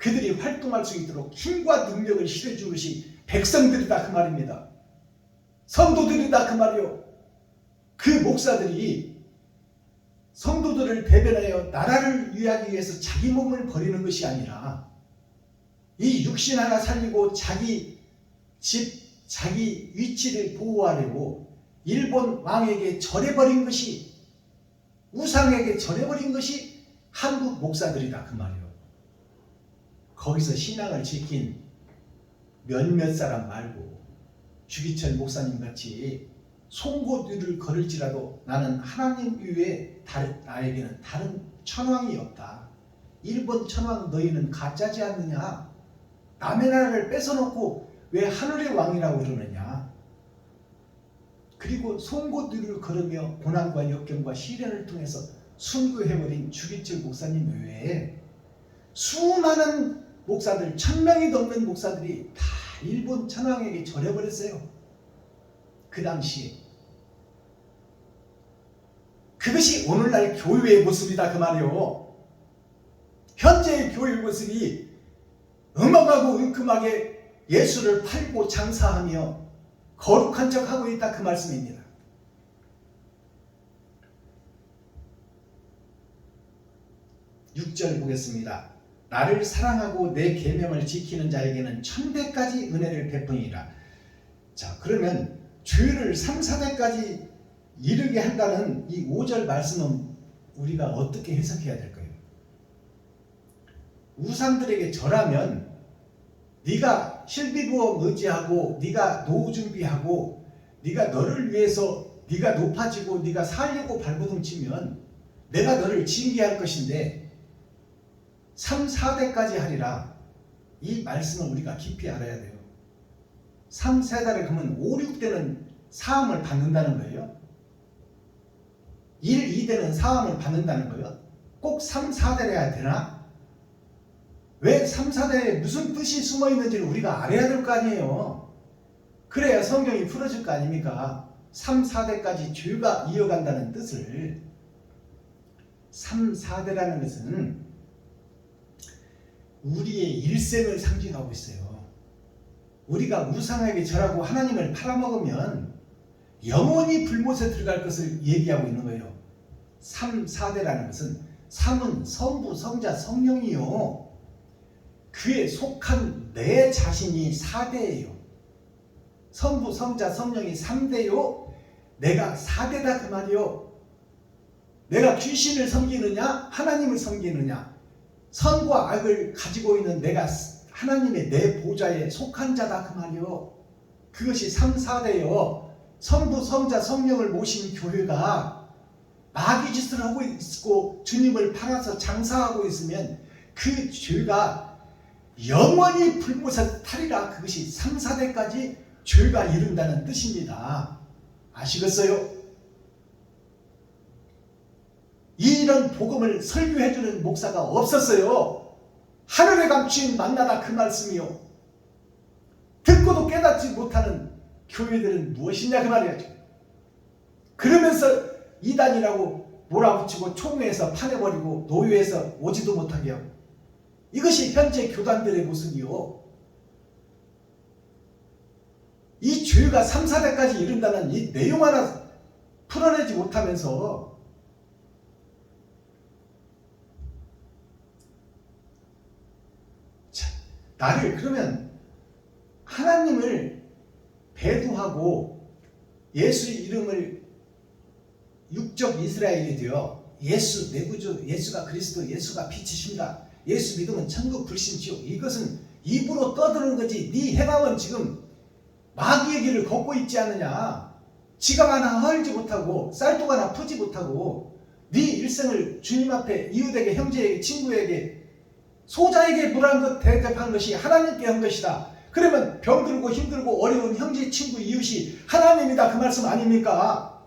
그들이 활동할 수 있도록 힘과 능력을 실어준 것이 백성들이다 그 말입니다. 성도들이다 그 말이요. 그 목사들이 성도들을 대변하여 나라를 위하기 위해서 자기 몸을 버리는 것이 아니라 이 육신 하나 살리고 자기 집, 자기 위치를 보호하려고 일본 왕에게 절해버린 것이, 우상에게 절해버린 것이 한국 목사들이다 그 말이요. 거기서 신앙을 지킨 몇몇 사람 말고 주기철 목사님 같이 송곳니를 걸을지라도 나는 하나님 이외에 나에게는 다른 천왕이 없다. 일본 천왕 너희는 가짜지 않느냐? 남의 나라를 뺏어놓고 왜 하늘의 왕이라고 그러느냐? 그리고 송곳니를 걸으며 고난과 역경과 시련을 통해서 순교해버린 주기철 목사님 외에 수많은 목사들, 1000명이 넘는 목사들이 다 일본 천황에게 절해버렸어요. 그 당시에. 그것이 오늘날 교회의 모습이다 그 말이요. 현재의 교회의 모습이 음악하고 은큼하게 예수를 팔고 장사하며 거룩한 척하고 있다 그 말씀입니다. 육 절 보겠습니다. 나를 사랑하고 내 계명을 지키는 자에게는 천대까지 은혜를 베푸니라. 자, 그러면 죄를 3, 4대까지 이르게 한다는 이 5절 말씀은 우리가 어떻게 해석해야 될까요? 우상들에게 절하면 네가 실비보험 의지하고 네가 노후 준비하고 네가 너를 위해서 네가 높아지고 네가 살려고 발버둥 치면 내가 너를 징계할 것인데 3, 4대까지 하리라. 이 말씀을 우리가 깊이 알아야 돼요. 3, 4대를 그러면 5, 6대는 사함을 받는다는 거예요. 1, 2대는 사함을 받는다는 거예요. 꼭 3, 4대를 해야 되나? 왜 3, 4대에 무슨 뜻이 숨어 있는지를 우리가 알아야 될 거 아니에요. 그래야 성경이 풀어질 거 아닙니까? 3, 4대까지 죄가 이어간다는 뜻을. 3, 4대라는 것은 우리의 일생을 상징하고 있어요. 우리가 우상에게 절하고 하나님을 팔아먹으면 영원히 불못에 들어갈 것을 얘기하고 있는 거예요. 3, 4대라는 것은 3은 성부, 성자, 성령이요. 그에 속한 내 자신이 4대예요. 성부, 성자, 성령이 3대요. 내가 4대다 그 말이요. 내가 귀신을 섬기느냐 하나님을 섬기느냐, 선과 악을 가지고 있는 내가 하나님의 내 보좌에 속한 자다 그 말이요. 그것이 3, 4대요. 성부, 성자, 성령을 모신 교회가 마귀짓을 하고 있고 주님을 팔아서 장사하고 있으면 그 죄가 영원히 불못에 타리라. 그것이 3, 4대까지 죄가 이른다는 뜻입니다. 아시겠어요? 이런 복음을 설교해주는 목사가 없었어요. 하늘에 감추인 만나다 그 말씀이요. 듣고도 깨닫지 못하는 교회들은 무엇이냐 그 말이야죠. 그러면서 이단이라고 몰아붙이고 총회에서 파내버리고 노예에서 오지도 못하게 하고, 이것이 현재 교단들의 모습이요. 이 죄가 3, 4대까지 이른다는 이 내용 하나 풀어내지 못하면서 나를, 그러면 하나님을 배도하고 예수의 이름을 육적 이스라엘이 되어 예수 내 구주, 예수가 그리스도, 예수가 빛이십니다, 예수 믿으면 천국 불신지요, 이것은 입으로 떠드는 거지. 네 행함은 지금 마귀의 길을 걷고 있지 않느냐. 지갑 하나 헐지 못하고 쌀독 하나 푸지 못하고 네 일생을 주님 앞에 이웃에게, 형제에게, 친구에게, 소자에게 물한 것 대접한 것이 하나님께 한 것이다. 그러면 병들고 힘들고 어려운 형제, 친구, 이웃이 하나님이다 그 말씀 아닙니까?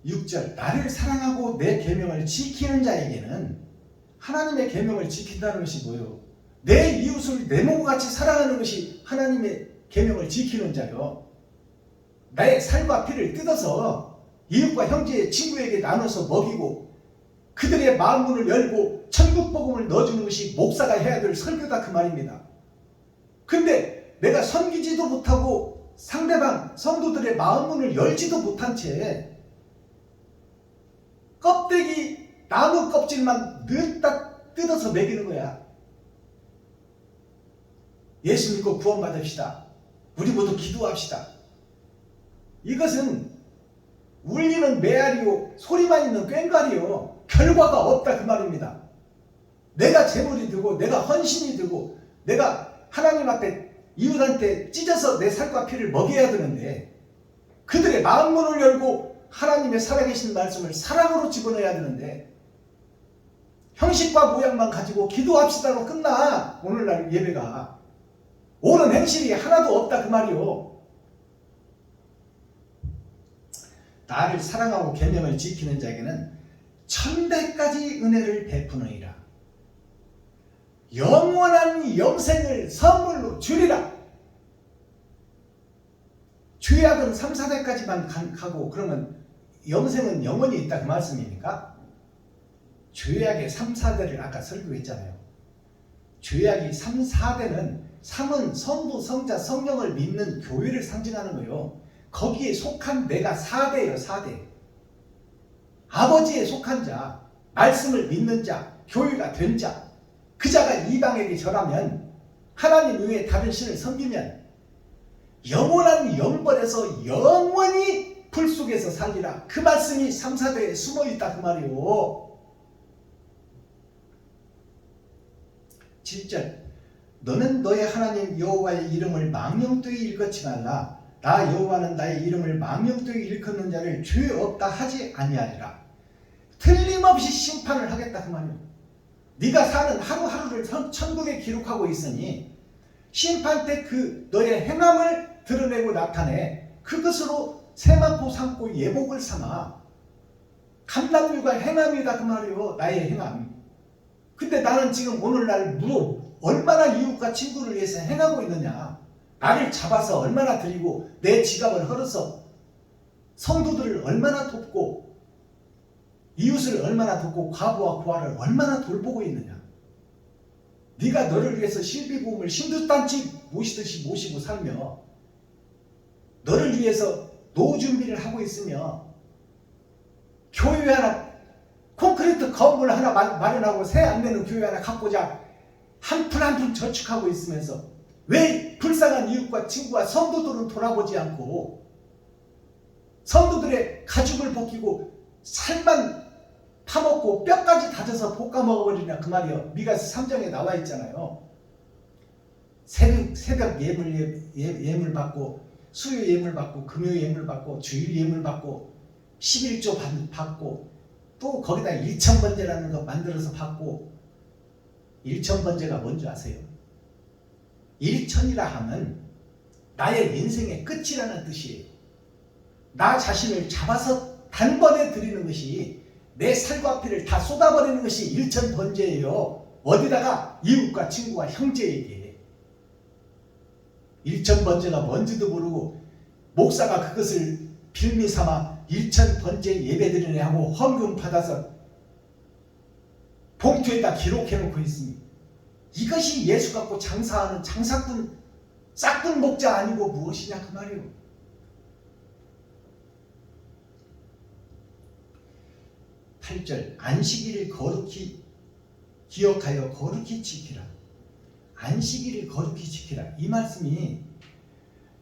6절 나를 사랑하고 내 계명을 지키는 자에게는, 하나님의 계명을 지킨다는 것이 뭐예요? 내 이웃을 내 몸과 같이 사랑하는 것이 하나님의 계명을 지키는 자요. 나의 살과 피를 뜯어서 이웃과 형제 친구에게 나눠서 먹이고 그들의 마음문을 열고 천국 복음을 넣어주는 것이 목사가 해야 될 설교다 그 말입니다. 근데 내가 섬기지도 못하고 상대방 성도들의 마음문을 열지도 못한 채 껍데기 나무 껍질만 늙다 뜯어서 먹이는 거야. 예수 믿고 구원받읍시다. 우리 모두 기도합시다. 이것은 울리는 메아리요 소리만 있는 꽹과리요 결과가 없다 그 말입니다. 내가 제물이 되고 내가 헌신이 되고 내가 하나님 앞에 이웃한테 찢어서 내 살과 피를 먹여야 되는데 그들의 마음문을 열고 하나님의 살아계신 말씀을 사랑으로 집어넣어야 되는데 형식과 모양만 가지고 기도합시다로 끝나. 오늘날 예배가 옳은 행실이 하나도 없다 그 말이요. 나를 사랑하고 계명을 지키는 자에게는 천대까지 은혜를 베푸느니라. 영원한 영생을 선물로 주리라. 죄악은 3, 4대까지만 가고 그러면 영생은 영원히 있다 그 말씀입니까? 죄악의 3, 4대를 아까 설교했잖아요. 죄악이 3, 4대는 3은 성부, 성자, 성령을 믿는 교회를 상징하는 거예요. 거기에 속한 내가 4대예요. 4대. 아버지에 속한 자, 말씀을 믿는 자, 교회가 된 자, 그 자가 이방에게 절하면 하나님 외에 다른 신을 섬기면 영원한 영벌에서 영원히 불 속에서 살리라. 그 말씀이 3, 4대에 숨어있다 그 말이요. 7절 너는 너의 하나님 여호와의 이름을 망령되이 일컫지 말라. 나 여호와는 나의 이름을 망령되이 일컫는 자를 죄 없다 하지 아니하리라. 틀림없이 심판을 하겠다 그 말이요. 네가 사는 하루하루를 천국에 기록하고 있으니 심판 때 그 너의 행함을 드러내고 나타내 그것으로 세마포 삼고 예복을 삼아. 감람류가 행함이다 그 말이요. 나의 행함. 근데 나는 지금 오늘날 얼마나 이웃과 친구를 위해서 행하고 있느냐. 나를 잡아서 얼마나 드리고 내 지갑을 헐어서 성도들을 얼마나 돕고 이웃을 얼마나 돕고 과부와 고아를 얼마나 돌보고 있느냐. 네가 너를 위해서 실비보험을 신두단지 모시듯이 모시고 살며 너를 위해서 노후 준비를 하고 있으며 교회 하나 콘크리트 건물 하나 마련하고 새 안 내는 교회 하나 갖고자 한 푼 한 푼 저축하고 있으면서 왜 불쌍한 이웃과 친구와 성도들은 돌아보지 않고 성도들의 가죽을 벗기고 살만 파먹고 뼈까지 다져서 볶아 먹어버리냐 그 말이요. 미가서 3장에 나와 있잖아요. 새벽 예물 받고 수요 예물 받고 금요 예물 받고 주일 예물 받고 11조 받고 또 거기다 일천번제라는 거 만들어서 받고. 일천번제가 뭔지 아세요? 일천이라 하면 나의 인생의 끝이라는 뜻이에요. 나 자신을 잡아서 단번에 드리는 것이 내 살과 피를 다 쏟아버리는 것이 일천번제예요. 어디다가? 이웃과 친구와 형제에게. 일천번제가 뭔지도 모르고 목사가 그것을 빌미삼아 일천번제 예배드리네 하고 헌금 받아서 봉투에다 기록해놓고 있습니다. 이것이 예수 갖고 장사하는 장사꾼 싹꾼 목자 아니고 무엇이냐 그 말이에요. 8절 안식일을 거룩히 기억하여 거룩히 지키라. 안식일을 거룩히 지키라. 이 말씀이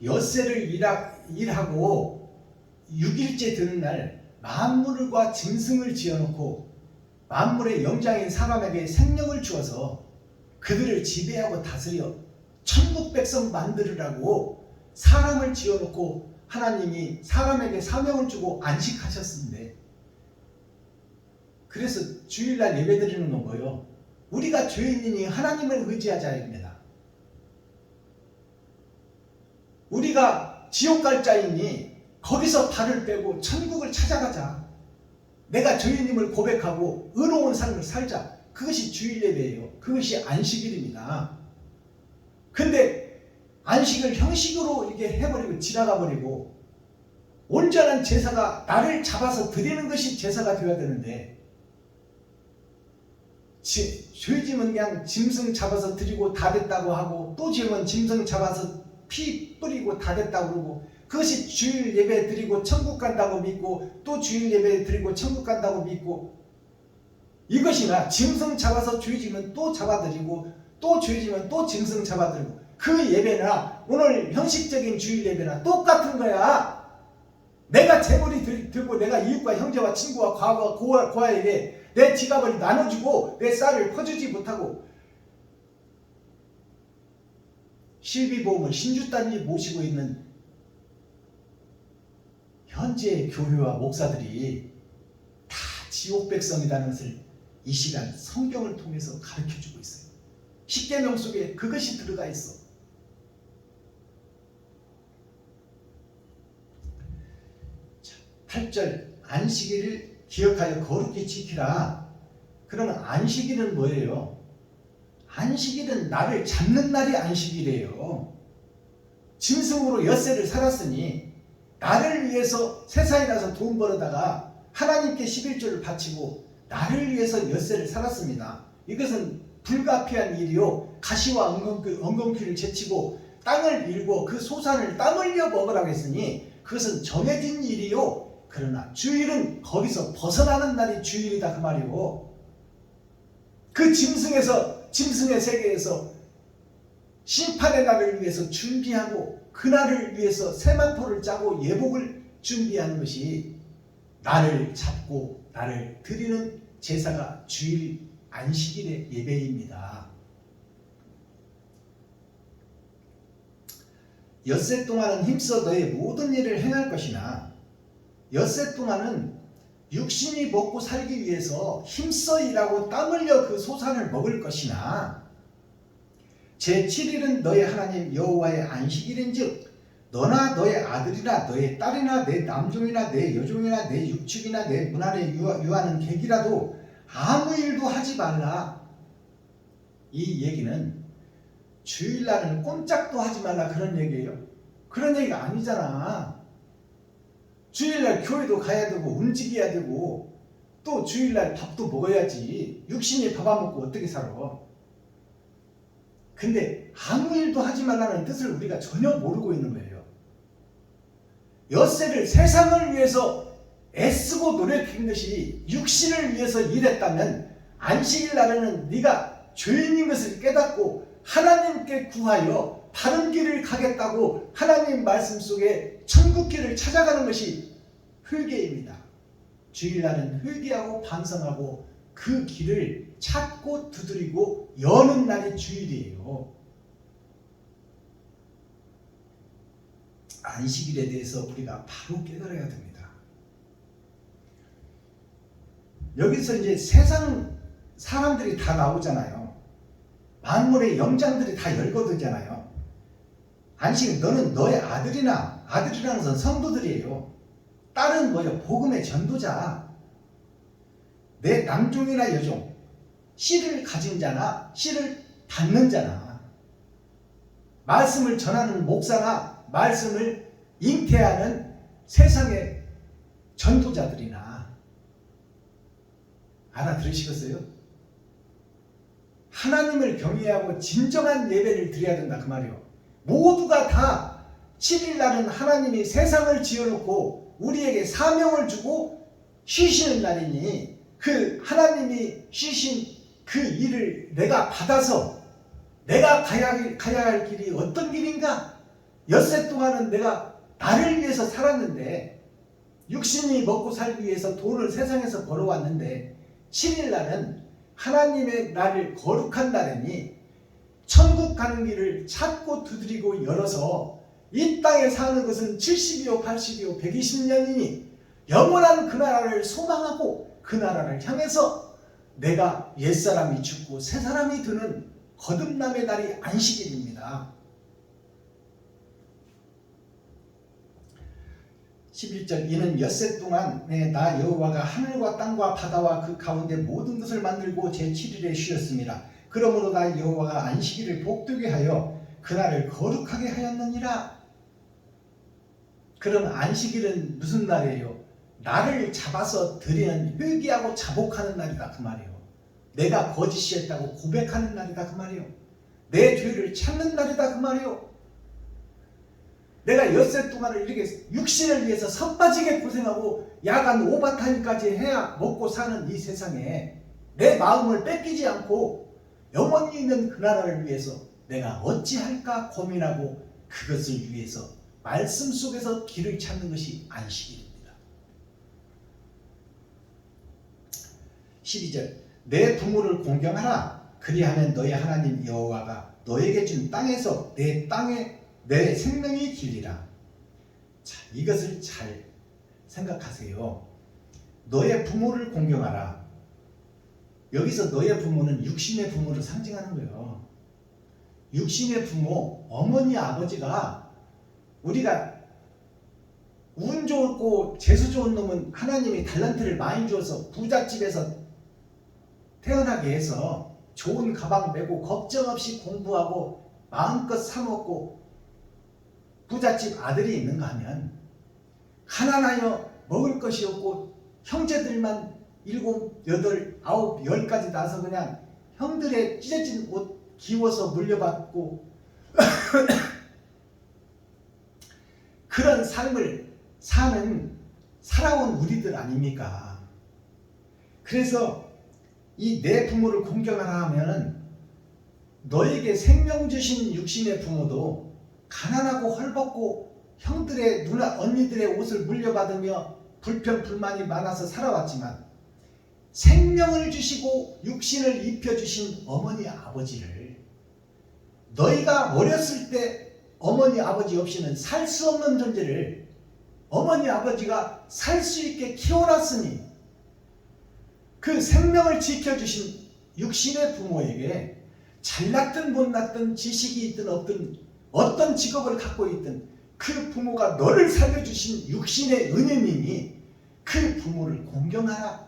엿새를 일하고 6일째 되는 날 만물과 짐승을 지어놓고 만물의 영장인 사람에게 생명을 주어서 그들을 지배하고 다스려 천국 백성 만들으라고 사람을 지어놓고 하나님이 사람에게 사명을 주고 안식하셨는데, 그래서 주일날 예배드리는 건 뭐예요? 우리가 죄인이니 하나님을 의지하자입니다. 우리가 지옥 갈 자이니 거기서 발을 빼고 천국을 찾아가자. 내가 죄인임을 고백하고 의로운 삶을 살자. 그것이 주일 예배예요. 그것이 안식일입니다. 근데 안식을 형식으로 이렇게 해버리고 지나가버리고 온전한 제사가 나를 잡아서 드리는 것이 제사가 되어야 되는데 죄짐은 그냥 짐승 잡아서 드리고 다 됐다고 하고 또 죄면 짐승 잡아서 피 뿌리고 다 됐다고 그러고 그것이 주일 예배 드리고 천국 간다고 믿고 또 주일 예배 드리고 천국 간다고 믿고 이것이나 짐승 잡아서 죄짐은 또 잡아드리고 또 죄짐은 또 짐승 잡아드리고 그 예배나 오늘 형식적인 주일 예배나 똑같은 거야. 내가 재물이 들고 내가 이웃과 형제와 친구와 고아에게 내 지갑을 나눠주고 내 쌀을 퍼주지 못하고 실비보험을 신주단위 모시고 있는 현재 교회와 목사들이 다 지옥 백성이라는 것을 이 시간 성경을 통해서 가르쳐주고 있어요. 십계명 속에 그것이 들어가 있어. 8절 안식일을 기억하여 거룩히 지키라. 그러면 안식일은 뭐예요? 안식일은 나를 잡는 날이 안식일이에요. 짐승으로 엿새를 살았으니 나를 위해서 세상에 나서 돈 벌어다가 하나님께 11조를 바치고 나를 위해서 엿새를 살았습니다. 이것은 불가피한 일이요. 가시와 엉겅퀴를 제치고 땅을 일고 그 소산을 땀 흘려 먹으라고 했으니 그것은 정해진 일이요. 그러나 주일은 거기서 벗어나는 날이 주일이다 그 말이고 그 짐승의 세계에서 심판의 날을 위해서 준비하고 그 날을 위해서 새만포를 짜고 예복을 준비하는 것이 나를 잡고 나를 드리는 제사가 주일 안식일의 예배입니다. 엿새 동안은 힘써 너의 모든 일을 행할 것이나 엿새 동안은 육신이 먹고 살기 위해서 힘써 일하고 땀 흘려 그 소산을 먹을 것이나 제7일은 너의 하나님 여호와의 안식일인즉 너나 너의 아들이나 너의 딸이나 내 남종이나 내 여종이나 내 육축이나 내 문 안에 유하는 객이라도 아무 일도 하지 말라. 이 얘기는 주일날은 꼼짝도 하지 말라 그런 얘기예요. 그런 얘기가 아니잖아. 주일날 교회도 가야 되고 움직여야 되고 또 주일날 밥도 먹어야지. 육신이 밥 안 먹고 어떻게 살아. 근데 아무 일도 하지 말라는 뜻을 우리가 전혀 모르고 있는 거예요. 엿새를 세상을 위해서 애쓰고 노력한 것이 육신을 위해서 일했다면 안식일 날에는 네가 죄인인 것을 깨닫고 하나님께 구하여 바른 길을 가겠다고 하나님 말씀 속에 천국 길을 찾아가는 것이 회개입니다. 주일날은 회개하고 반성하고 그 길을 찾고 두드리고 여는 날이 주일이에요. 안식일에 대해서 우리가 바로 깨달아야 됩니다. 여기서 이제 세상 사람들이 다 나오잖아요. 만물의 영장들이 다 열거되잖아요. 안식일 너는 너의 아들이라는 것은 성도들이에요. 딸은 뭐예요? 복음의 전도자. 내 남종이나 여종, 씨를 가진 자나 씨를 받는 자나 말씀을 전하는 목사나 말씀을 잉태하는 세상의 전도자들이나 알아들으시겠어요? 하나님을 경외하고 진정한 예배를 드려야 된다 그 말이에요. 모두가 다 7일날은 하나님이 세상을 지어놓고 우리에게 사명을 주고 쉬시는 날이니 그 하나님이 쉬신 그 일을 내가 받아서 내가 가야 할 길이 어떤 길인가? 엿새 동안은 내가 나를 위해서 살았는데 육신이 먹고 살기 위해서 돈을 세상에서 벌어왔는데 7일날은 하나님의 날을 거룩한 날이니 천국 가는 길을 찾고 두드리고 열어서 이 땅에 사는 것은 70이요 80이요 120년이니 영원한 그 나라를 소망하고 그 나라를 향해서 내가 옛사람이 죽고 새사람이 드는 거듭남의 날이 안식일입니다. 11절 이는 엿새 동안에 나 여호와가 하늘과 땅과 바다와 그 가운데 모든 것을 만들고 제7일에 쉬었습니다. 그러므로 나 여호와가 안식일을 복되게 하여 그날을 거룩하게 하였느니라. 그럼 안식일은 무슨 날이에요? 나를 잡아서 드리는 회개하고 자복하는 날이다 그 말이에요. 내가 거짓이었다고 고백하는 날이다 그 말이에요. 내 죄를 찾는 날이다 그 말이에요. 내가 엿새 동안을 이렇게 육신을 위해서 선빠지게 고생하고 야간 오바타임까지 해야 먹고 사는 이 세상에 내 마음을 뺏기지 않고 영원히 있는 그 나라를 위해서 내가 어찌할까 고민하고 그것을 위해서 말씀 속에서 길을 찾는 것이 안식일입니다. 12절 내 부모를 공경하라. 그리하면 너희 하나님 여호와가 너에게 준 땅에서 내 땅에 내 생명이 길리라. 자, 이것을 잘 생각하세요. 너의 부모를 공경하라. 여기서 너의 부모는 육신의 부모를 상징하는 거예요. 육신의 부모, 어머니, 아버지가 우리가 운 좋고 재수 좋은 놈은 하나님이 달란트를 많이 주어서 부잣집에서 태어나게 해서 좋은 가방 메고 걱정 없이 공부하고 마음껏 사먹고 부잣집 아들이 있는가 하면 가난하여 먹을 것이 없고 형제들만 7, 8, 9, 10까지 나서 그냥 형들의 찢어진 옷 기워서 물려받고 그런 삶을 살아온 우리들 아닙니까? 그래서 이 내 부모를 공경하라 하면 너에게 생명 주신 육신의 부모도 가난하고 헐벗고 형들의 누나 언니들의 옷을 물려받으며 불평 불만이 많아서 살아왔지만 생명을 주시고 육신을 입혀주신 어머니 아버지를 너희가 어렸을 때 어머니 아버지 없이는 살 수 없는 존재를 어머니 아버지가 살 수 있게 키워놨으니 그 생명을 지켜주신 육신의 부모에게 잘났든 못났든 지식이 있든 없든 어떤 직업을 갖고 있든 그 부모가 너를 살려주신 육신의 은혜님이 그 부모를 공경하라.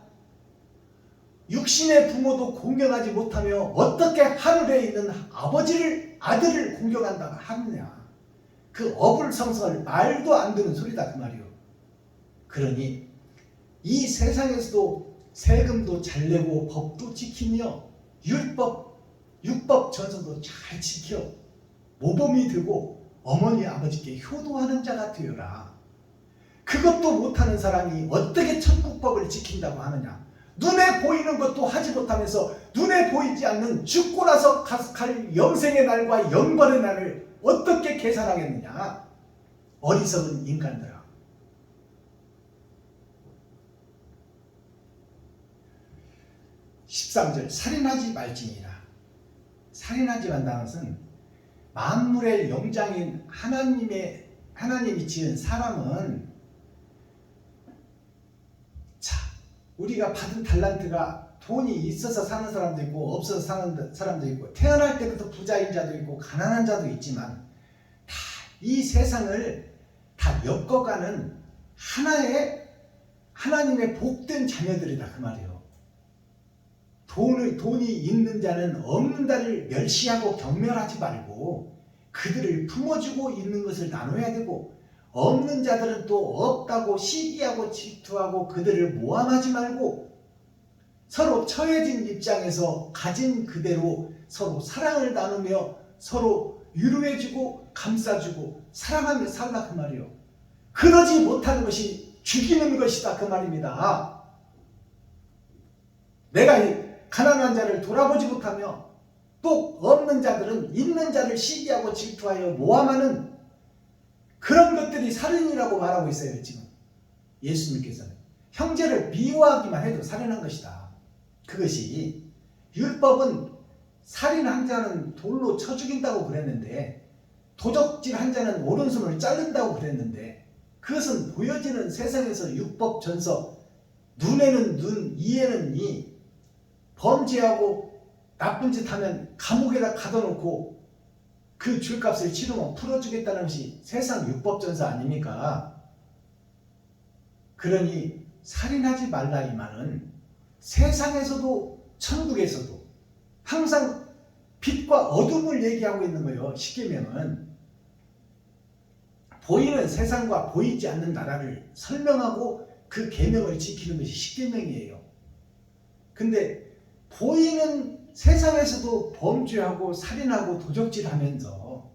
육신의 부모도 공경하지 못하며 어떻게 하늘에 있는 아들을 공경한다고 하느냐. 그 어불성설 말도 안 되는 소리다 그 말이요. 그러니 이 세상에서도 세금도 잘 내고 법도 지키며 율법 전서도 잘 지켜 모범이 되고 어머니 아버지께 효도하는 자가 되어라. 그것도 못하는 사람이 어떻게 천국법을 지킨다고 하느냐. 눈에 보이는 것도 하지 못하면서 눈에 보이지 않는 죽고 나서 갈 영생의 날과 영벌의 날을 어떻게 계산하겠느냐. 어리석은 인간들아. 13절 살인하지 말지니라. 살인하지 말다는 것은 만물의 영장인 하나님이 지은 사람은 우리가 받은 달란트가 돈이 있어서 사는 사람도 있고 없어서 사는 사람도 있고 태어날 때부터 부자인 자도 있고 가난한 자도 있지만 다 이 세상을 다 엮어가는 하나의 하나님의 복된 자녀들이다 그 말이에요. 돈이 있는 자는 없는 자를 멸시하고 경멸하지 말고 그들을 품어주고 있는 것을 나눠야 되고 없는 자들은 또 없다고 시기하고 질투하고 그들을 모함하지 말고 서로 처해진 입장에서 가진 그대로 서로 사랑을 나누며 서로 위로해주고 감싸주고 사랑하며 살라 그 말이요. 그러지 못하는 것이 죽이는 것이다 그 말입니다. 내가 가난한 자를 돌아보지 못하며 또 없는 자들은 있는 자를 시기하고 질투하여 모함하는 그런 것들이 살인이라고 말하고 있어요. 지금 예수님께서는 형제를 미워하기만 해도 살인한 것이다. 그것이 율법은 살인한 자는 돌로 쳐 죽인다고 그랬는데 도적질 한 자는 오른손을 자른다고 그랬는데 그것은 보여지는 세상에서 율법 전서 눈에는 눈 이에는 이 범죄하고 나쁜 짓 하면 감옥에다 가둬놓고 그 죗값을 치르면 풀어주겠다는 것이 세상 율법전서 아닙니까? 그러니 살인하지 말라 이 말은 세상에서도 천국에서도 항상 빛과 어둠을 얘기하고 있는 거예요. 십계명은 보이는 세상과 보이지 않는 나라를 설명하고 그 계명을 지키는 것이 십계명이에요. 근데 보이는 세상에서도 범죄하고 살인하고 도적질하면서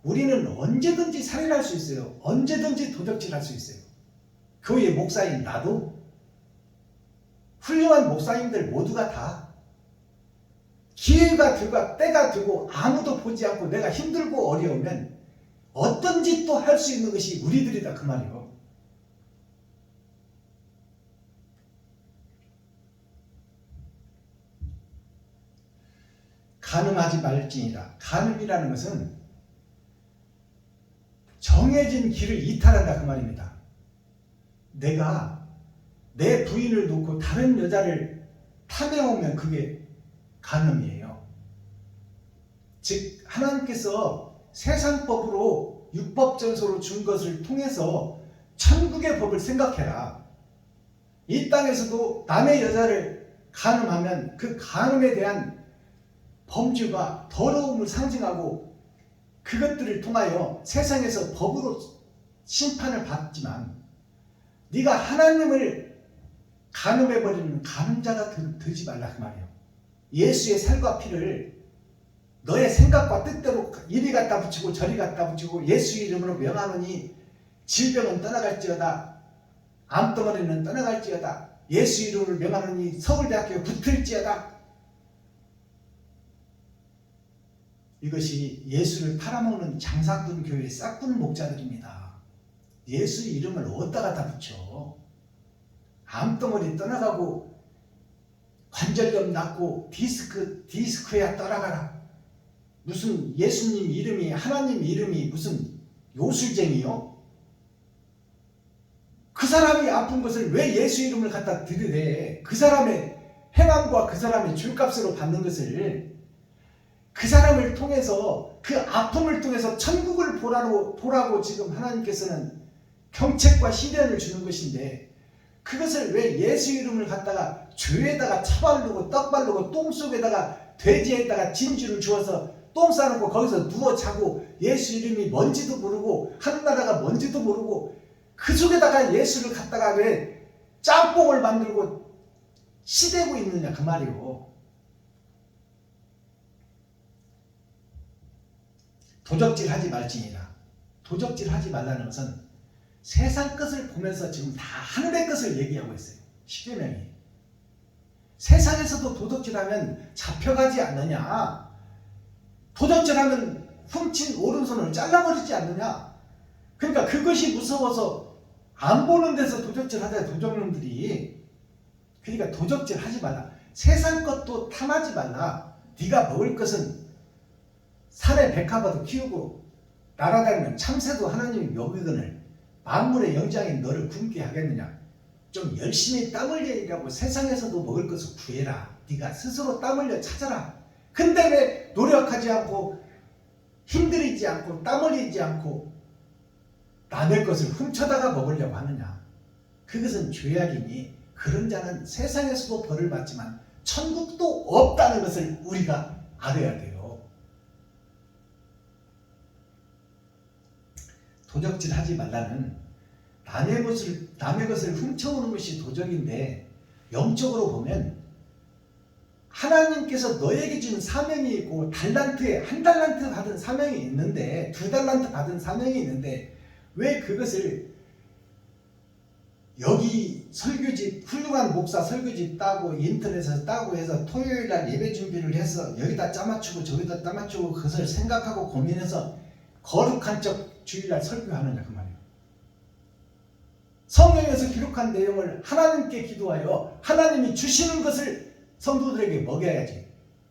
우리는 언제든지 살인할 수 있어요. 언제든지 도적질할 수 있어요. 교회 목사인 나도, 훌륭한 목사님들 모두가 다 기회가 되고 때가 되고 아무도 보지 않고 내가 힘들고 어려우면 어떤 짓도 할 수 있는 것이 우리들이다 그 말이에요. 간음하지 말지니라. 간음이라는 것은 정해진 길을 이탈한다 그 말입니다. 내가 내 부인을 놓고 다른 여자를 탐해오면 그게 간음이에요. 즉 하나님께서 세상법으로 율법전서로 준 것을 통해서 천국의 법을 생각해라. 이 땅에서도 남의 여자를 간음하면 그 간음에 대한 범죄가 더러움을 상징하고 그것들을 통하여 세상에서 법으로 심판을 받지만 네가 하나님을 간음해버리는 간음자가 되지 말라 그 말이에요. 예수의 살과 피를 너의 생각과 뜻대로 이리 갖다 붙이고 저리 갖다 붙이고 예수 이름으로 명하노니 질병은 떠나갈지어다, 암덩어리는 떠나갈지어다, 예수 이름으로 명하노니 서울대학교에 붙을지어다. 이것이 예수를 팔아먹는 장사꾼 교회의 싹군 목자들입니다. 예수 이름을 어디다 갖다 붙여? 암덩어리 떠나가고 관절염 낫고 디스크야 떠나가라. 무슨 예수님 이름이 하나님 이름이 무슨 요술쟁이요? 그 사람이 아픈 것을 왜 예수 이름을 갖다 들이대? 그 사람의 행함과 그 사람의 줄값으로 받는 것을 그 사람을 통해서 그 아픔을 통해서 천국을 보라고 지금 하나님께서는 경책과 시련을 주는 것인데 그것을 왜 예수 이름을 갖다가 죄에다가 차바르고 떡바르고 똥 속에다가 돼지에다가 진주를 주어서 똥 싸놓고 거기서 누워 자고 예수 이름이 뭔지도 모르고 하늘나라가 뭔지도 모르고 그 속에다가 예수를 갖다가 왜 짬뽕을 만들고 시대고 있느냐 그 말이요. 도적질 하지 말지니라. 도적질 하지 말라는 것은 세상 것을 보면서 지금 다 하늘의 것을 얘기하고 있어요. 십계명이. 세상에서도 도적질하면 잡혀가지 않느냐. 도적질하면 훔친 오른손을 잘라버리지 않느냐. 그러니까 그것이 무서워서 안 보는 데서 도적질하자 도적놈들이. 그러니까 도적질 하지 말라. 세상 것도 탐하지 말라. 네가 먹을 것은 산에 백합화도 키우고 날아다니는 참새도 하나님이 먹이거늘 만물의 영장인 너를 굶게 하겠느냐. 좀 열심히 땀 흘려 일하고 세상에서도 먹을 것을 구해라. 네가 스스로 땀 흘려 찾아라. 근데 왜 노력하지 않고 힘들이지 않고 땀 흘리지 않고 남의 것을 훔쳐다가 먹으려고 하느냐. 그것은 죄악이니 그런 자는 세상에서도 벌을 받지만 천국도 없다는 것을 우리가 알아야 돼요. 도적질 하지 말라는 남의 것을 훔쳐오는 것이 도적인데 영적으로 보면 하나님께서 너에게 준 사명이 있고 한 달란트 받은 사명이 있는데 2달란트 받은 사명이 있는데 왜 그것을 여기 설교집 훌륭한 목사 설교집 따고 인터넷에서 따고 해서 토요일날 예배 준비를 해서 여기다 짜맞추고 저기다 짜맞추고 그것을 생각하고 고민해서 거룩한 척 주일날 설교하느냐 그 말이에요. 성경에서 기록한 내용을 하나님께 기도하여 하나님이 주시는 것을 성도들에게 먹여야지.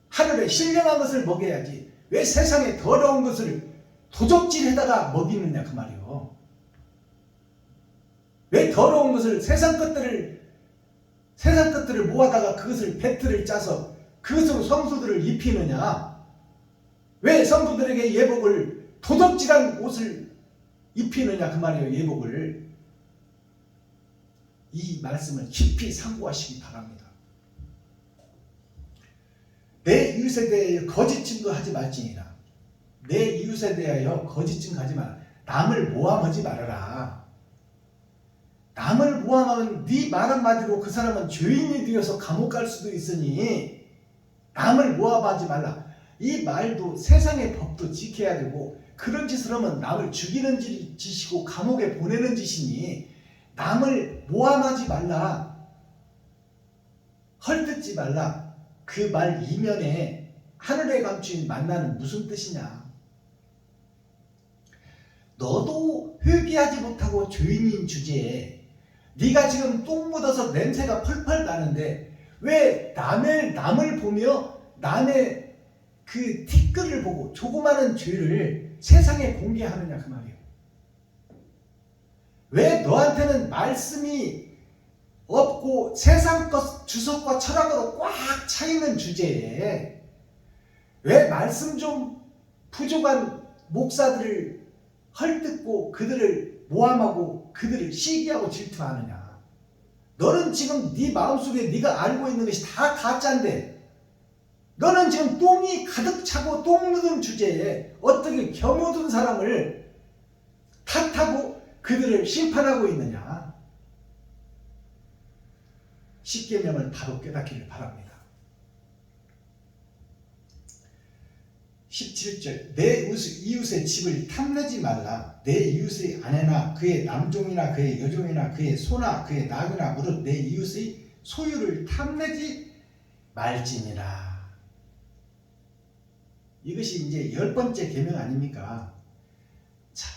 하늘에 신령한 것을 먹여야지. 왜 세상에 더러운 것을 도적질에다가 먹이느냐 그 말이에요. 왜 더러운 것을 세상 것들을 모아다가 그것을 배틀을 짜서 그것으로 성도들을 입히느냐. 왜 성도들에게 예복을 도덕질한 옷을 입히느냐 그 말이에요. 예복을. 이 말씀을 깊이 상고하시기 바랍니다. 내 이웃에 대하여 거짓 증거하지 말지니라. 내 이웃에 대하여 거짓 증거하지 마라. 남을 모함하지 말아라. 남을 모함하면 네 말 한마디로 그 사람은 죄인이 되어서 감옥 갈 수도 있으니 남을 모함하지 말라. 이 말도 세상의 법도 지켜야 되고, 그런 짓을 하면 남을 죽이는 짓이고 감옥에 보내는 짓이니 남을 모함하지 말라. 헐뜯지 말라. 그 말 이면에 하늘에 감추인 만나는 무슨 뜻이냐. 너도 회개하지 못하고 죄인인 주제에 네가 지금 똥 묻어서 냄새가 펄펄 나는데 왜 남을 보며 남의 그 티끌을 보고 조그마한 죄를 세상에 공개하느냐 그 말이에요. 왜 너한테는 말씀이 없고 세상 것 주석과 철학으로 꽉 차있는 주제에 왜 말씀 좀 부족한 목사들을 헐뜯고 그들을 모함하고 그들을 시기하고 질투하느냐. 너는 지금 네 마음속에 네가 알고 있는 것이 다 가짜인데 너는 지금 똥이 가득 차고 똥 묻은 주제에 어떻게 겨묻은 사람을 탓하고 그들을 심판하고 있느냐. 십계명을 바로 깨닫기를 바랍니다. 17절 내 이웃의 집을 탐내지 말라. 내 이웃의 아내나 그의 남종이나 그의 여종이나 그의 소나 그의 나귀나 무릇 내 이웃의 소유를 탐내지 말지니라. 이것이 이제 10번째 계명 아닙니까? 자,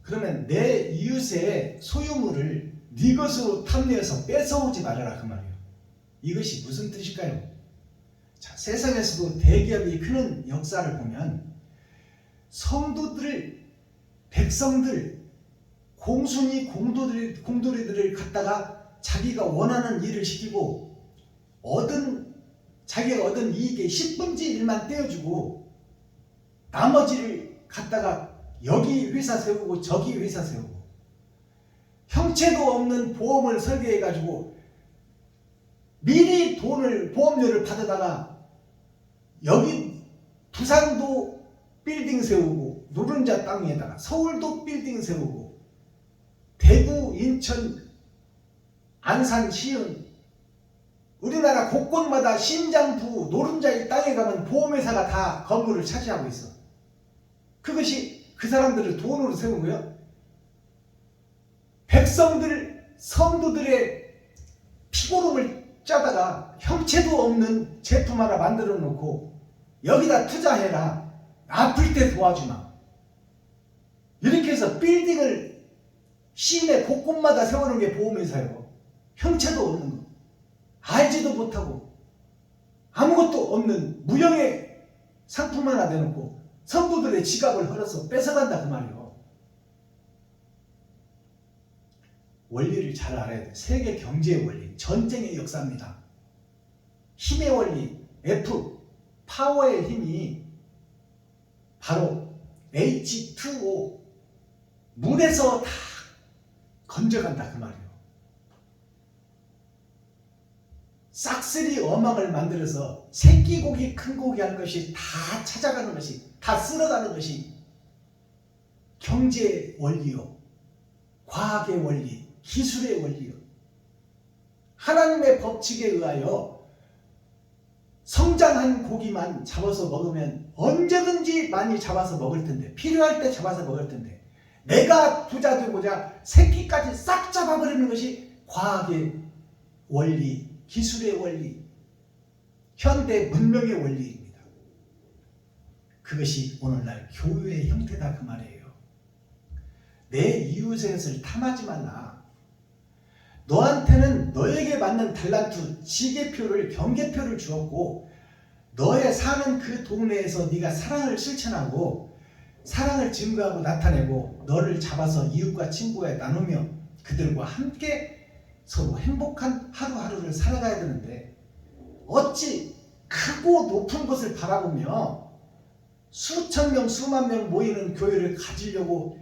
그러면 내 이웃의 소유물을 네 것으로 탐내어서 뺏어오지 말아라 그 말이에요. 이것이 무슨 뜻일까요? 자, 세상에서도 대기업이 크는 역사를 보면 성도들, 백성들, 공순이 공돌이들을 갖다가 자기가 원하는 일을 시키고 자기가 얻은 이익의 10분의 1만 떼어주고 나머지를 갖다가 여기 회사 세우고 저기 회사 세우고 형체도 없는 보험을 설계해가지고 미리 보험료를 받아다가 여기 부산도 빌딩 세우고 노른자 땅 위에다가 서울도 빌딩 세우고 대구, 인천, 안산, 시흥 우리나라 곳곳마다 심장부 노른자의 땅에 가면 보험회사가 다 건물을 차지하고 있어. 그것이 그 사람들을 돈으로 세우고요. 백성들, 성도들의 피고름을 짜다가 형체도 없는 제품 하나 만들어 놓고 여기다 투자해라. 아플 때 도와주마. 이렇게 해서 빌딩을 시내 곳곳마다 세우는 게 보험회사예요. 형체도 없는 거. 알지도 못하고 아무것도 없는 무형의 상품 하나 내놓고 성도들의 지갑을 헐어서 뺏어간다 그 말이에요. 원리를 잘 알아야 돼. 세계 경제의 원리, 전쟁의 역사입니다. 힘의 원리, F, 파워의 힘이 바로 H2O, 물에서 다 건져간다 그 말이에요. 싹쓸이 어망을 만들어서 새끼 고기 큰 고기 한 것이 다 찾아가는 것이 다 쓸어가는 것이 경제의 원리요, 과학의 원리, 기술의 원리요. 하나님의 법칙에 의하여 성장한 고기만 잡아서 먹으면 언제든지 많이 잡아서 먹을 텐데, 필요할 때 잡아서 먹을 텐데, 내가 부자 되고자 새끼까지 싹 잡아버리는 것이 과학의 원리, 기술의 원리, 현대 문명의 원리입니다. 그것이 오늘날 교회의 형태다 그 말이에요. 내 이웃의 것을 탐하지 말라. 너한테는 너에게 맞는 달란트, 지게표를, 경계표를 주었고 너의 사는 그 동네에서 네가 사랑을 실천하고 사랑을 증거하고 나타내고 너를 잡아서 이웃과 친구에 나누며 그들과 함께 서로 행복한 하루하루를 살아가야 되는데 어찌 크고 높은 것을 바라보며 수천 명 수만 명 모이는 교회를 가지려고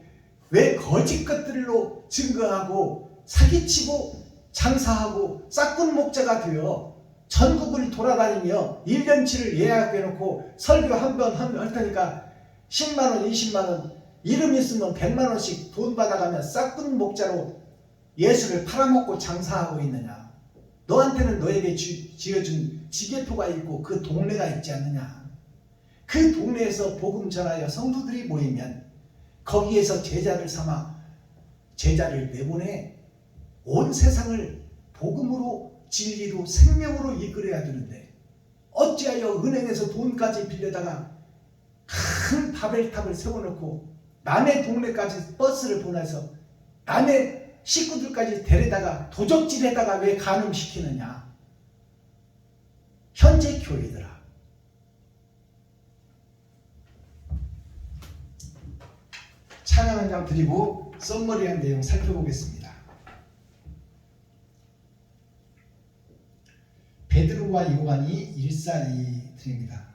왜 거짓 것들로 증거하고 사기치고 장사하고 싹군 목자가 되어 전국을 돌아다니며 1년치를 예약해놓고 설교 한 번 할 테니까 10만원 20만원 이름 있으면 100만 원씩 돈 받아가며 싹군 목자로 예수를 팔아먹고 장사하고 있느냐? 너한테는 너에게 지어준 지게표가 있고 그 동네가 있지 않느냐? 그 동네에서 복음 전하여 성도들이 모이면 거기에서 제자를 삼아 제자를 내보내 온 세상을 복음으로 진리로 생명으로 이끌어야 되는데 어찌하여 은행에서 돈까지 빌려다가 큰 바벨탑을 세워놓고 남의 동네까지 버스를 보내서 남의 식구들까지 데려다가 도적질에다가 왜 간음시키느냐? 현재 교회들아, 찬양 한 장 드리고 썸머리한 내용 살펴보겠습니다. 베드로와 요한이 일사이 드립니다.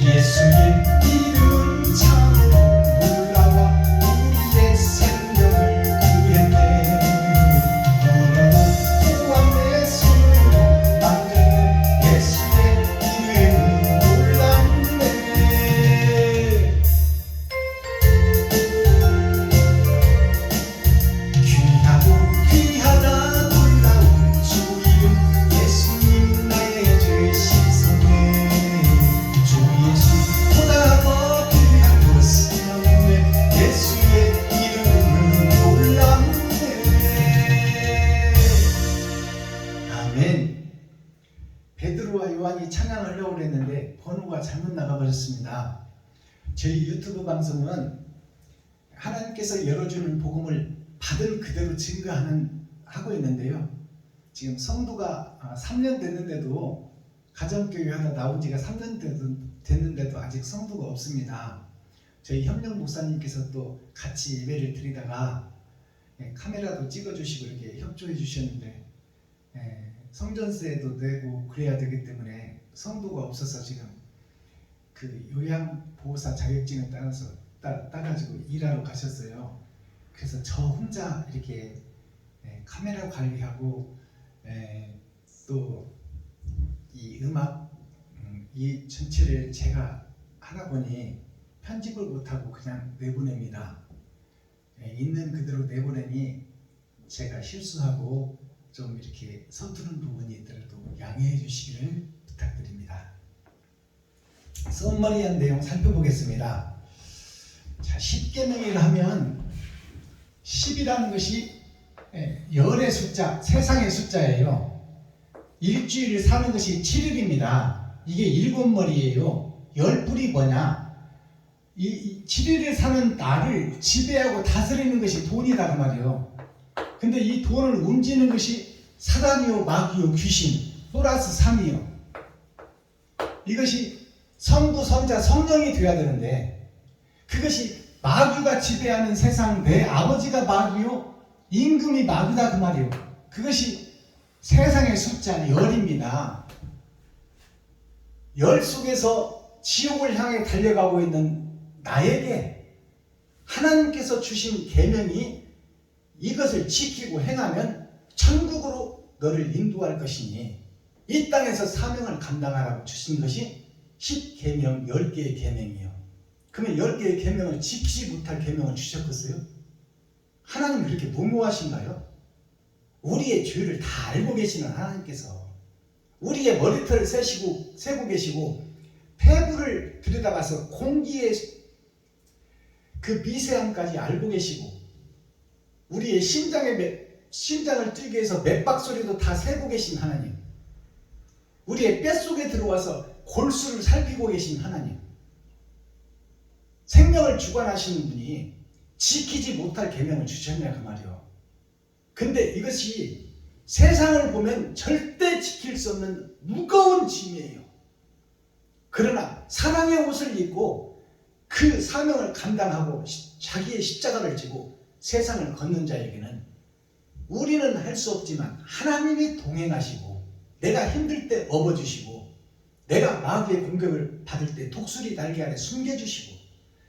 예수의 이름 참으로 놀라워 우리의 생명을 구했네. 오늘은 구원의 손으로 만드는 예수의 이름은 놀랍네. 귀하고 귀하다 놀라운 주 이름 예수님 나의 죄 씻어내. 주 예수보다 더 귀한 것은 없네. 예수의 이름은 놀랍네. 아멘. 베드로와 요한이 찬양을 하려고 했는데 번호가 잘못 나가버렸습니다. 저희 유튜브 방송은 하나님께서 열어주는 복음을 받은 그대로 하고 있는데요. 지금 성도가 3년 됐는데도 가정교회 하나 나온 지가 3년 됐는데도 아직 성도가 없습니다. 저희 현명 목사님께서 또 같이 예배를 드리다가 카메라도 찍어주시고 이렇게 협조해 주셨는데 성전세도 내고 그래야 되기 때문에 성도가 없어서 지금 그 요양보호사 자격증을 따가지고 일하러 가셨어요. 그래서 저 혼자 이렇게 카메라 관리하고 또 이 음악 이 전체를 제가 하다 보니 편집을 못하고 그냥 내보냅니다. 있는 그대로 내보내니 제가 실수하고 좀 이렇게 서투른 부분이 있더라도 양해해 주시기를 부탁드립니다. 썸머리한 내용 살펴보겠습니다. 자, 10계명이라 하면 10이라는 것이 열의 숫자, 세상의 숫자예요. 일주일을 사는 것이 7일입니다. 이게 7머리예요. 열뿔이 뭐냐? 이 7일을 사는 나를 지배하고 다스리는 것이 돈이다 그 말이에요. 근데 이 돈을 움직이는 것이 사단이요, 마귀요, 귀신, 플러스 3이요. 이것이 성부, 성자, 성령이 되어야 되는데 그것이 마귀가 지배하는 세상, 내 아버지가 마귀요, 임금이 마귀다 그 말이에요. 그것이 세상의 숫자 열입니다. 열 속에서 지옥을 향해 달려가고 있는 나에게 하나님께서 주신 계명이 이것을 지키고 행하면 천국으로 너를 인도할 것이니 이 땅에서 사명을 감당하라고 주신 것이 10계명, 10개의 계명이에요. 그러면 10개의 계명을 지키지 못할 계명을 주셨겠어요? 하나님 그렇게 무모하신가요? 우리의 죄를 다 알고 계시는 하나님께서 우리의 머리털을 세고 계시고 폐부를 들여다봐서 공기의 그 미세함까지 알고 계시고 우리의 심장을 뛰게 해서 맥박 소리도 다 세고 계신 하나님, 우리의 뼛속에 들어와서 골수를 살피고 계신 하나님, 생명을 주관하시는 분이 지키지 못할 계명을 주셨냐 그 말이요. 근데 이것이 세상을 보면 절대 지킬 수 없는 무거운 짐이에요. 그러나 사랑의 옷을 입고 그 사명을 감당하고 자기의 십자가를 지고 세상을 걷는 자에게는 우리는 할 수 없지만 하나님이 동행하시고 내가 힘들 때 업어주시고 내가 마귀의 공격을 받을 때 독수리 날개 아래 숨겨주시고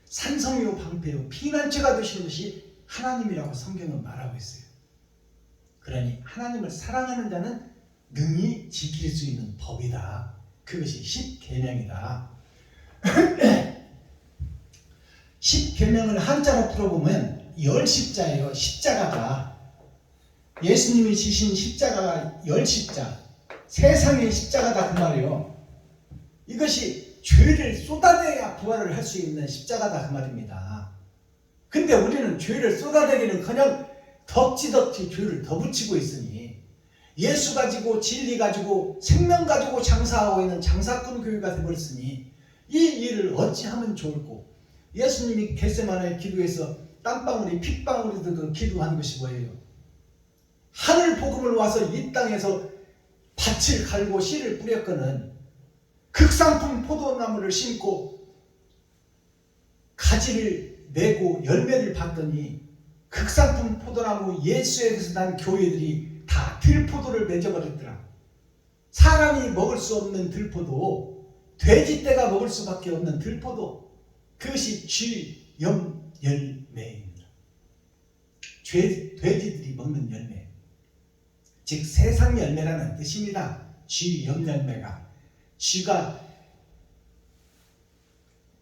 산성이요 방패요 피난처가 되시는 것이 하나님이라고 성경은 말하고 있어요. 그러니 하나님을 사랑하는 자는 능히 지킬 수 있는 법이다. 그것이 십계명이다. 십계명을 한자로 풀어보면 열십자예요. 십자가가 예수님이 지신 십자가가 열십자, 세상의 십자가다 그 말이에요. 이것이 죄를 쏟아내야 부활을 할 수 있는 십자가다 그 말입니다. 근데 우리는 죄를 쏟아내기는커녕 덕지덕지 죄를 더 붙이고 있으니 예수 가지고 진리 가지고 생명 가지고 장사하고 있는 장사꾼 교회가 되버렸으니 이 일을 어찌하면 좋을꼬. 예수님이 겟세마네 기도에서 땀방울이 핏방울이 그 기도한 것이 뭐예요? 하늘 복음을 와서 이 땅에서 밭을 갈고 씨를 뿌렸거는 극상품 포도나무를 심고 가지를 내고 열매를 받더니 극상품 포도나무 예수에서 난 교회들이 다 들포도를 맺어버렸더라. 사람이 먹을 수 없는 들포도, 돼지떼가 먹을 수밖에 없는 들포도, 그것이 쥐염 열매입니다. 돼지들이 먹는 열매, 즉 세상 열매라는 뜻입니다. 쥐염 열매가, 쥐가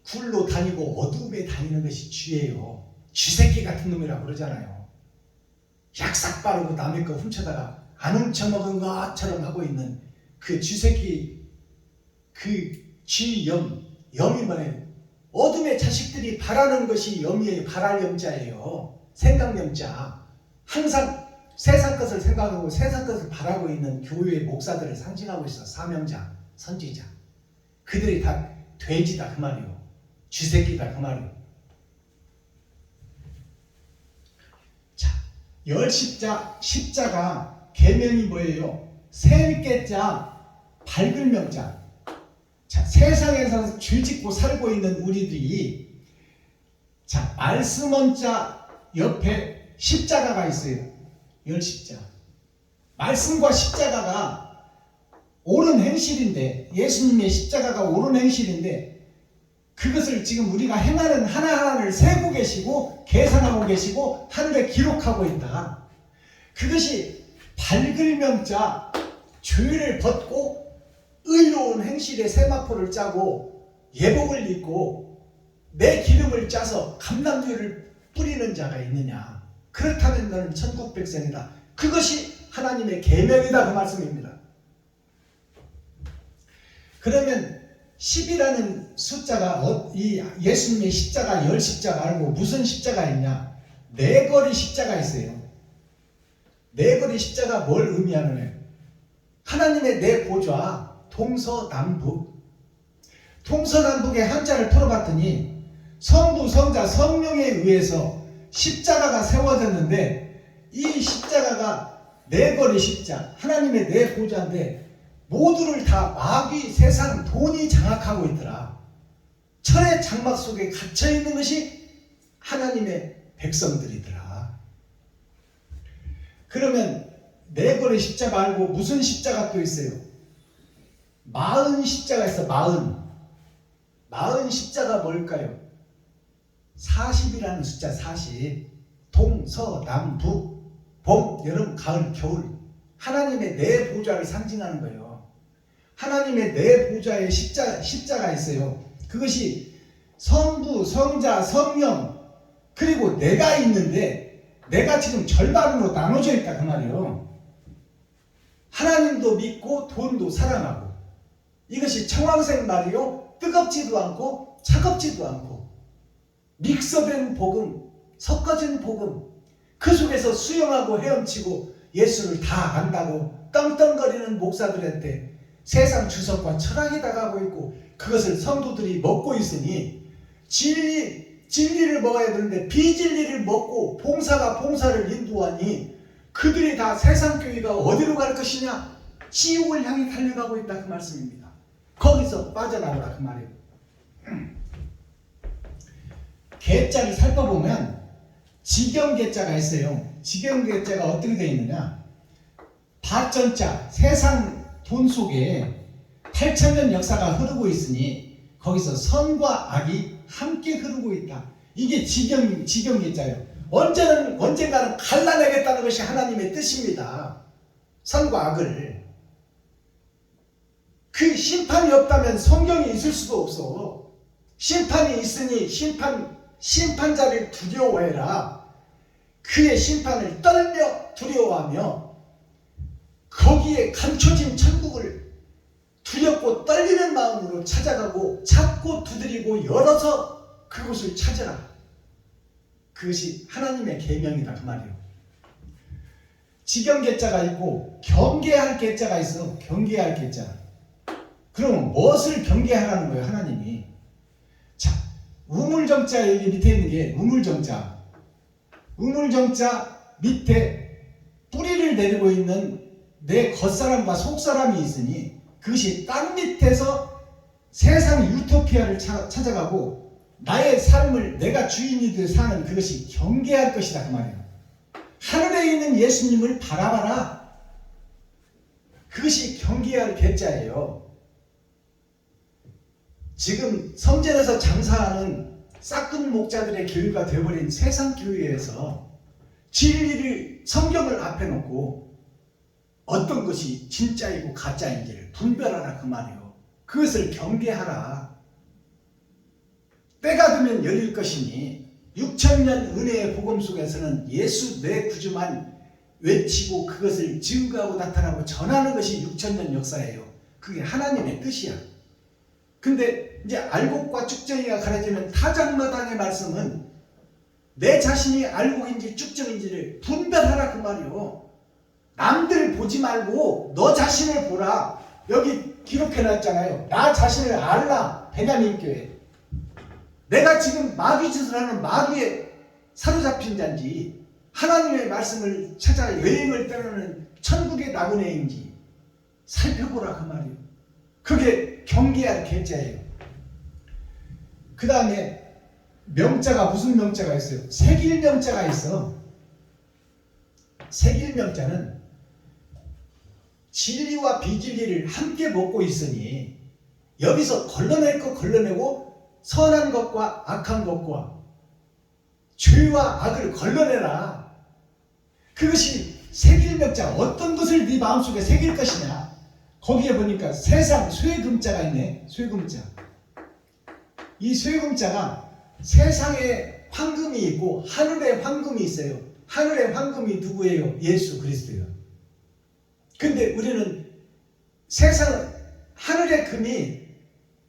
굴로 다니고 어둠에 다니는 것이 쥐예요. 쥐새끼 같은 놈이라고 그러잖아요. 약삭 빠르고 남의 거 훔쳐다가 안 훔쳐먹은 것처럼 하고 있는 그 쥐새끼, 그 쥐염, 염이 뭐예요? 어둠의 자식들이 바라는 것이 염이에요. 바랄 염자예요. 생각 염자. 항상 세상 것을 생각하고 세상 것을 바라고 있는 교회의 목사들을 상징하고 있어. 사명자, 선지자. 그들이 다 돼지다 그 말이에요. 쥐새끼다 그 말이에요. 자, 열십자, 십자가 계명이 뭐예요? 셀개자, 밝을 명자. 자, 세상에서 죄짓고 살고 있는 우리들이, 자, 말씀 원자 옆에 십자가가 있어요. 열십자. 말씀과 십자가가 옳은 행실인데, 예수님의 십자가가 옳은 행실인데, 그것을 지금 우리가 행하는 하나하나를 세고 계시고 계산하고 계시고 하늘에 기록하고 있다. 그것이 밝을 명자, 죄를 벗고 의로운 행실의 세마포를 짜고 예복을 입고 내 기름을 짜서 감람유를 뿌리는 자가 있느냐. 그렇다면 너는 천국 백성이다. 그것이 하나님의 계명이다 그 말씀입니다. 그러면 10이라는 숫자가 이 예수님의 십자가, 열 십자가 말고 무슨 십자가 있냐? 네거리 십자가 있어요. 네거리 십자가 뭘 의미하느냐? 하나님의 네 보좌, 동서남북. 동서남북의 한자를 풀어봤더니 성부, 성자, 성령에 의해서 십자가가 세워졌는데 이 십자가가 네거리 십자, 하나님의 네 보좌인데 모두를 다 마귀, 세상, 돈이 장악하고 있더라. 철의 장막 속에 갇혀있는 것이 하나님의 백성들이더라. 그러면 네거리 십자 말고 무슨 십자가 또 있어요? 마흔 십자가 있어. 마흔 십자가 뭘까요? 40이라는 숫자 40. 동, 서, 남, 북, 봄, 여름, 가을, 겨울. 하나님의 네 보좌를 상징하는 거예요. 하나님의 네 보좌에 십자가 있어요. 그것이 성부, 성자, 성령, 그리고 내가 있는데 내가 지금 절반으로 나눠져 있다 그 말이에요. 하나님도 믿고 돈도 사랑하고, 이것이 청황색 말이요. 뜨겁지도 않고 차갑지도 않고 믹서된 복음, 섞어진 복음, 그 속에서 수영하고 헤엄치고 예수를 다 안다고 떵떵거리는 목사들한테 세상 주석과 철학이 다가오고 있고 그것을 성도들이 먹고 있으니 진리를 먹어야 되는데 비진리를 먹고 봉사가 봉사를 인도하니 그들이 다 세상 교회가 어디로 갈 것이냐? 지옥을 향해 달려가고 있다 그 말씀입니다. 거기서 빠져나오라 그 말이에요. 계자를 살펴보면 지경계자가 있어요. 지경계자가 어떻게 되어 있느냐? 밭전자, 세상 돈 속에 8,000년 역사가 흐르고 있으니 거기서 선과 악이 함께 흐르고 있다. 이게 지경계자예요. 언젠가는 갈라내겠다는 것이 하나님의 뜻입니다. 선과 악을. 그 심판이 없다면 성경이 있을 수도 없어. 심판이 있으니 심판자를 두려워해라. 그의 심판을 떨며 두려워하며 거기에 감춰진 천국을 두렵고 떨리는 마음으로 찾아가고 찾고 두드리고 열어서 그곳을 찾으라. 그것이 하나님의 계명이다 그 말이에요. 지경계자가 있고 경계할 계자가 있어. 경계할 계자. 그러면 무엇을 경계하라는 거예요 하나님이? 자, 우물정자 여기 밑에 있는 게 우물정자. 우물정자 밑에 뿌리를 내리고 있는 내 겉사람과 속사람이 있으니 그것이 땅 밑에서 세상 유토피아를 찾아가고 나의 삶을 내가 주인이 되어 사는 그것이 경계할 것이다 그 말이에요. 하늘에 있는 예수님을 바라봐라. 그것이 경계할 계자예요. 지금 성전에서 장사하는 싹군 목자들의 교회가 되어버린 세상 교회에서 진리를 성경을 앞에 놓고 어떤 것이 진짜이고 가짜인지를 분별하라 그 말이에요. 그것을 경계하라. 때가 되면 열릴 것이니 6,000년 은혜의 복음 속에서는 예수 내 구주만 외치고 그것을 증거하고 나타나고 전하는 것이 6,000년 역사예요. 그게 하나님의 뜻이야. 근데 이제 알곡과 쭉정이가 가려지는 타작마당의 말씀은 내 자신이 알곡인지 쭉정인지를 분별하라 그 말이요. 남들 보지 말고 너 자신을 보라. 여기 기록해놨잖아요. 나 자신을 알라. 베냐민 교회. 내가 지금 마귀 짓을 하는 마귀에 사로잡힌 자인지 하나님의 말씀을 찾아 여행을 떠나는 천국의 나그네인지 살펴보라 그 말이에요. 그게 경계할 계자예요. 그 다음에 명자가 무슨 명자가 있어요? 색일명자가 있어. 색일명자는 진리와 비진리를 함께 먹고 있으니 여기서 걸러낼 거 걸러내고 선한 것과 악한 것과 죄와 악을 걸러내라. 그것이 색일명자. 어떤 것을 네 마음속에 새길 것이냐. 거기에 보니까 세상 쇠금자가 있네. 쇠금자. 이 쇠금자가 세상에 황금이 있고 하늘에 황금이 있어요. 하늘의 황금이 누구예요? 예수 그리스도예요. 근데 우리는 하늘의 금이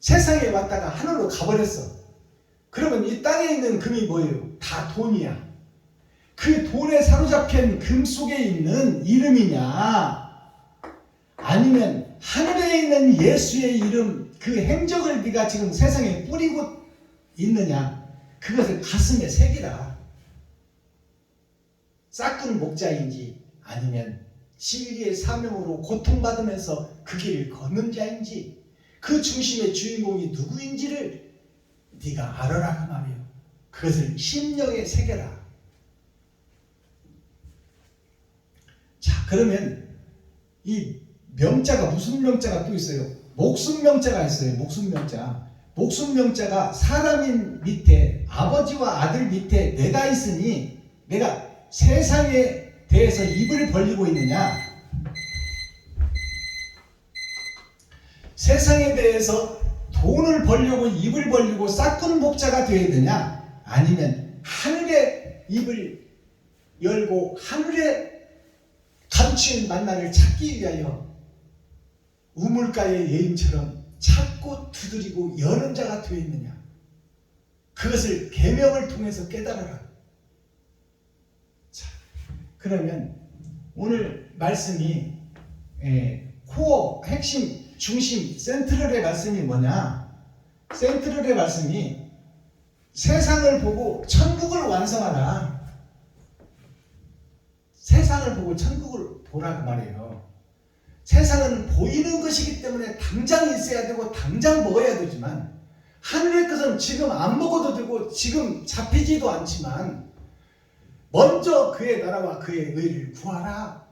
세상에 왔다가 하늘로 가버렸어. 그러면 이 땅에 있는 금이 뭐예요? 다 돈이야. 그 돈에 사로잡힌 금 속에 있는 이름이냐, 아니면 하늘에 있는 예수의 이름, 그 행적을 네가 지금 세상에 뿌리고 있느냐, 그것을 가슴에 새기라. 싹군 목자인지 아니면 진리의 사명으로 고통받으면서 그 길을 걷는 자인지, 그 중심의 주인공이 누구인지를 네가 알아라 그 말이에요. 그것을 심령에 새겨라. 자, 그러면 이 명자가 무슨 명자가 또 있어요? 목숨 명자가 있어요. 목숨 명자. 목숨 명자가 사람인 밑에, 아버지와 아들 밑에 내가 있으니 내가 세상에 대해서 입을 벌리고 있느냐, 세상에 대해서 돈을 벌려고 입을 벌리고 싹군 목자가 되어야 되냐, 아니면 하늘의 입을 열고 하늘의 감추인 만나를 찾기 위하여 우물가의 여인처럼 찾고 두드리고 여는 자가 되어 있느냐. 그것을 계명을 통해서 깨달아라. 자, 그러면 오늘 말씀이 코어, 핵심, 중심, 센트럴의 말씀이 뭐냐? 센트럴의 말씀이 세상을 보고 천국을 완성하라. 세상을 보고 천국을 보라 그 말이에요. 세상은 보이는 것이기 때문에 당장 있어야 되고 당장 먹어야 되지만, 하늘의 것은 지금 안 먹어도 되고 지금 잡히지도 않지만 먼저 그의 나라와 그의 의를 구하라.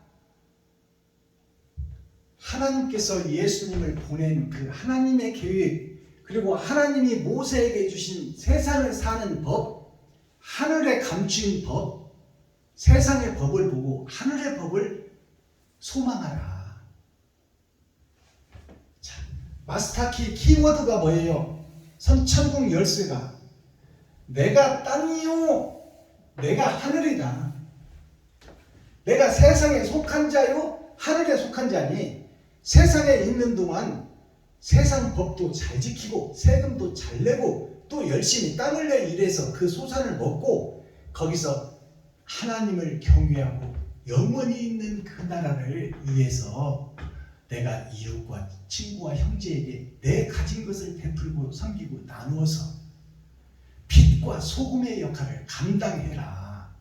하나님께서 예수님을 보낸 그 하나님의 계획, 그리고 하나님이 모세에게 주신 세상을 사는 법, 하늘에 감추인 법, 세상의 법을 보고 하늘의 법을 소망하라. 자, 마스터키 키워드가 뭐예요? 천국 열쇠가 내가 땅이요 내가 하늘이다. 내가 세상에 속한 자요 하늘에 속한 자니 세상에 있는 동안 세상 법도 잘 지키고 세금도 잘 내고 또 열심히 땀 흘려 일해서 그 소산을 먹고 거기서 하나님을 경외하고 영원히 있는 그 나라를 위해서 내가 이웃과 친구와 형제에게 내 가진 것을 베풀고 섬기고 나누어서 빛과 소금의 역할을 감당해라.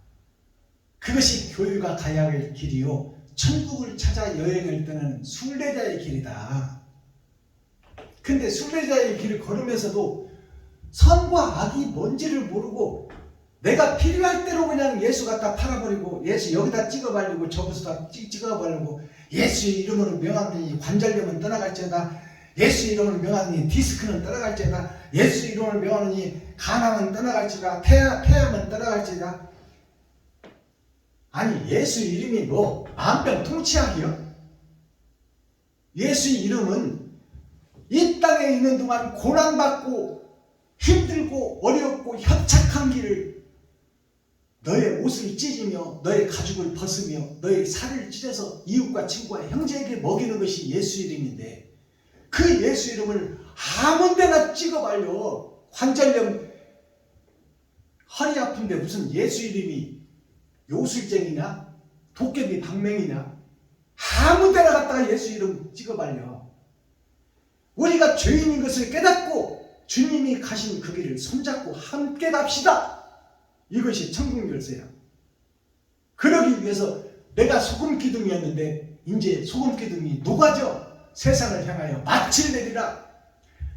그것이 교회가 가야 할 길이요 천국을 찾아 여행을 떠는 순례자의 길이다. 근데 순례자의 길을 걸으면서도 선과 악이 뭔지를 모르고 내가 필요할 대로 그냥 예수 갖다 팔아버리고 예수 여기다 찍어버리고 저기서다 찍어버리고 예수 이름으로 명하니 관절염은 떠나갈지어다. 예수 이름으로 명하니 디스크는 떠나갈지어다. 예수 이름으로 명하니 간암은 떠나갈지어다. 폐암은 떠나갈지어다. 아니 예수 이름이 뭐 만병통치약이요? 예수 이름은 이 땅에 있는 동안 고난받고 힘들고 어렵고 협착한 길을 너의 옷을 찢으며 너의 가죽을 벗으며 너의 살을 찢어서 이웃과 친구와 형제에게 먹이는 것이 예수 이름인데 그 예수 이름을 아무 데나 찍어발려. 관절염 허리 아픈데 무슨 예수 이름이 요술쟁이냐 도깨비 방맹이냐 아무 데나 갖다가 예수 이름 찍어발려. 우리가 죄인인 것을 깨닫고 주님이 가신 그 길을 손잡고 함께 갑시다. 이것이 천국 열쇠야. 그러기 위해서 내가 소금 기둥이었는데 이제 소금 기둥이 녹아져 세상을 향하여 맏을 내리라.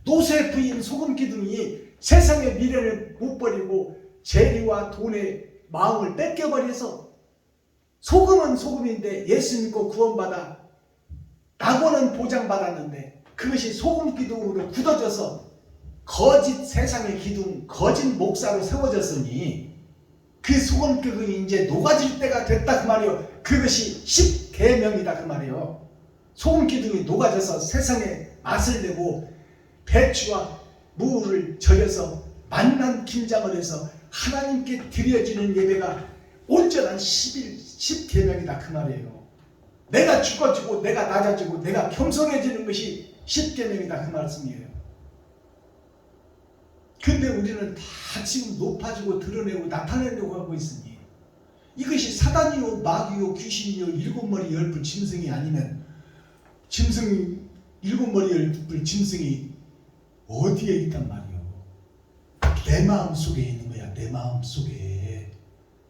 노새 부인 소금 기둥이 세상의 미래를 못 버리고 재리와 돈의 마음을 뺏겨버려서 소금은 소금인데 예수 믿고 구원받아 낙원은 보장받았는데 그것이 소금 기둥으로 굳어져서 거짓 세상의 기둥 거짓 목사로 세워졌으니 그 소금 기둥이 이제 녹아질 때가 됐다 그 말이요. 그것이 십계명이다 그 말이요. 소금 기둥이 녹아져서 세상에 맛을 내고 배추와 무를 절여서 만난 김장을 해서 하나님께 드려지는 예배가 온전한 십계명이다 그 말이에요. 내가 죽어지고 내가 낮아지고 내가 겸손해지는 것이 십계명이다 그 말씀이에요. 근데 우리는 다 지금 높아지고 드러내고 나타내려고 하고 있으니 이것이 사단이요 마귀요 귀신이요 일곱머리 열불 짐승이 아니면 짐승 일곱머리 열불 짐승이 어디에 있단 말이요. 내 마음 속에 있는 거야. 내 마음 속에.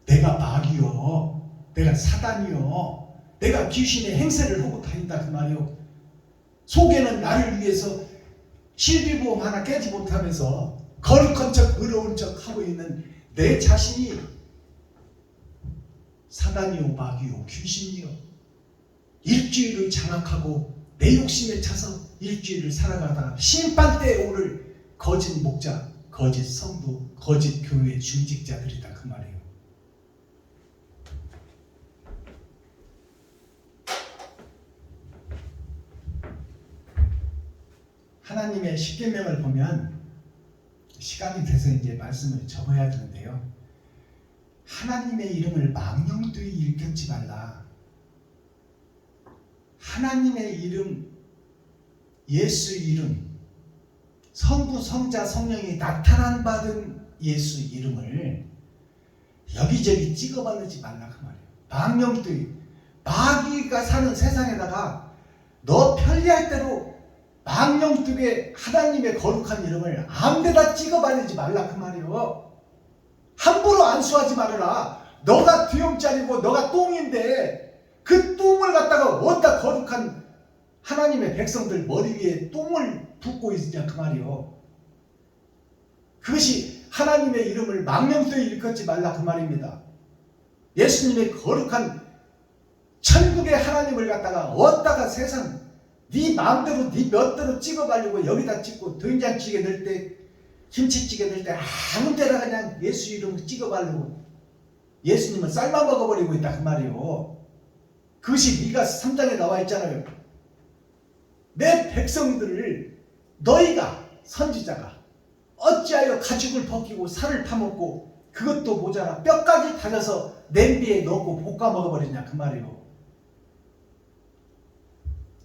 내가 마귀요 내가 사단이요 내가 귀신의 행세를 하고 다닌다 그 말이요. 속에는 나를 위해서 실비보험 하나 깨지 못하면서 거룩한 척 의로운 척 하고 있는 내 자신이 사단이요 마귀요 귀신이요 일주일을 장악하고 내 욕심에 차서 일주일을 살아가다가 심판대에 오를 거짓 목자 거짓 성도 거짓 교회 중직자들이다 그 말이에요. 하나님의 십계명을 보면 시간이 돼서 이제 말씀을 접어야 되는데요. 하나님의 이름을 망령되이 일컫지 말라. 하나님의 이름, 예수 이름, 성부, 성자, 성령이 나타난 받은 예수 이름을 여기저기 찍어바르지 말라 그 말이에요. 망령되이 마귀가 사는 세상에다가 너 편리할 대로 망령되게 하나님의 거룩한 이름을 아무데나 찍어바르지 말라 그 말이요. 함부로 안수하지 말아라. 너가 뒤엄짜리고 너가 똥인데 그 똥을 갖다가 어디다 거룩한 하나님의 백성들 머리 위에 똥을 붓고 있냐 그 말이요. 그것이 하나님의 이름을 망령되이 일컫지 말라 그 말입니다. 예수님의 거룩한 천국의 하나님을 갖다가 어디다가 세상 네 마음대로 네 몇대로 찍어바르고 여기다 찍고 된장찌개 넣을 때 김치찌개 넣을 때 아무 데나 그냥 예수 이름 찍어바르고 예수님은 쌀만 먹어버리고 있다 그 말이에요. 그것이 미가 3장에 나와 있잖아요. 내 백성들을 너희가 선지자가 어찌하여 가죽을 벗기고 살을 파먹고 그것도 모자라 뼈까지 다져서 냄비에 넣고 볶아 먹어버리냐 그 말이요.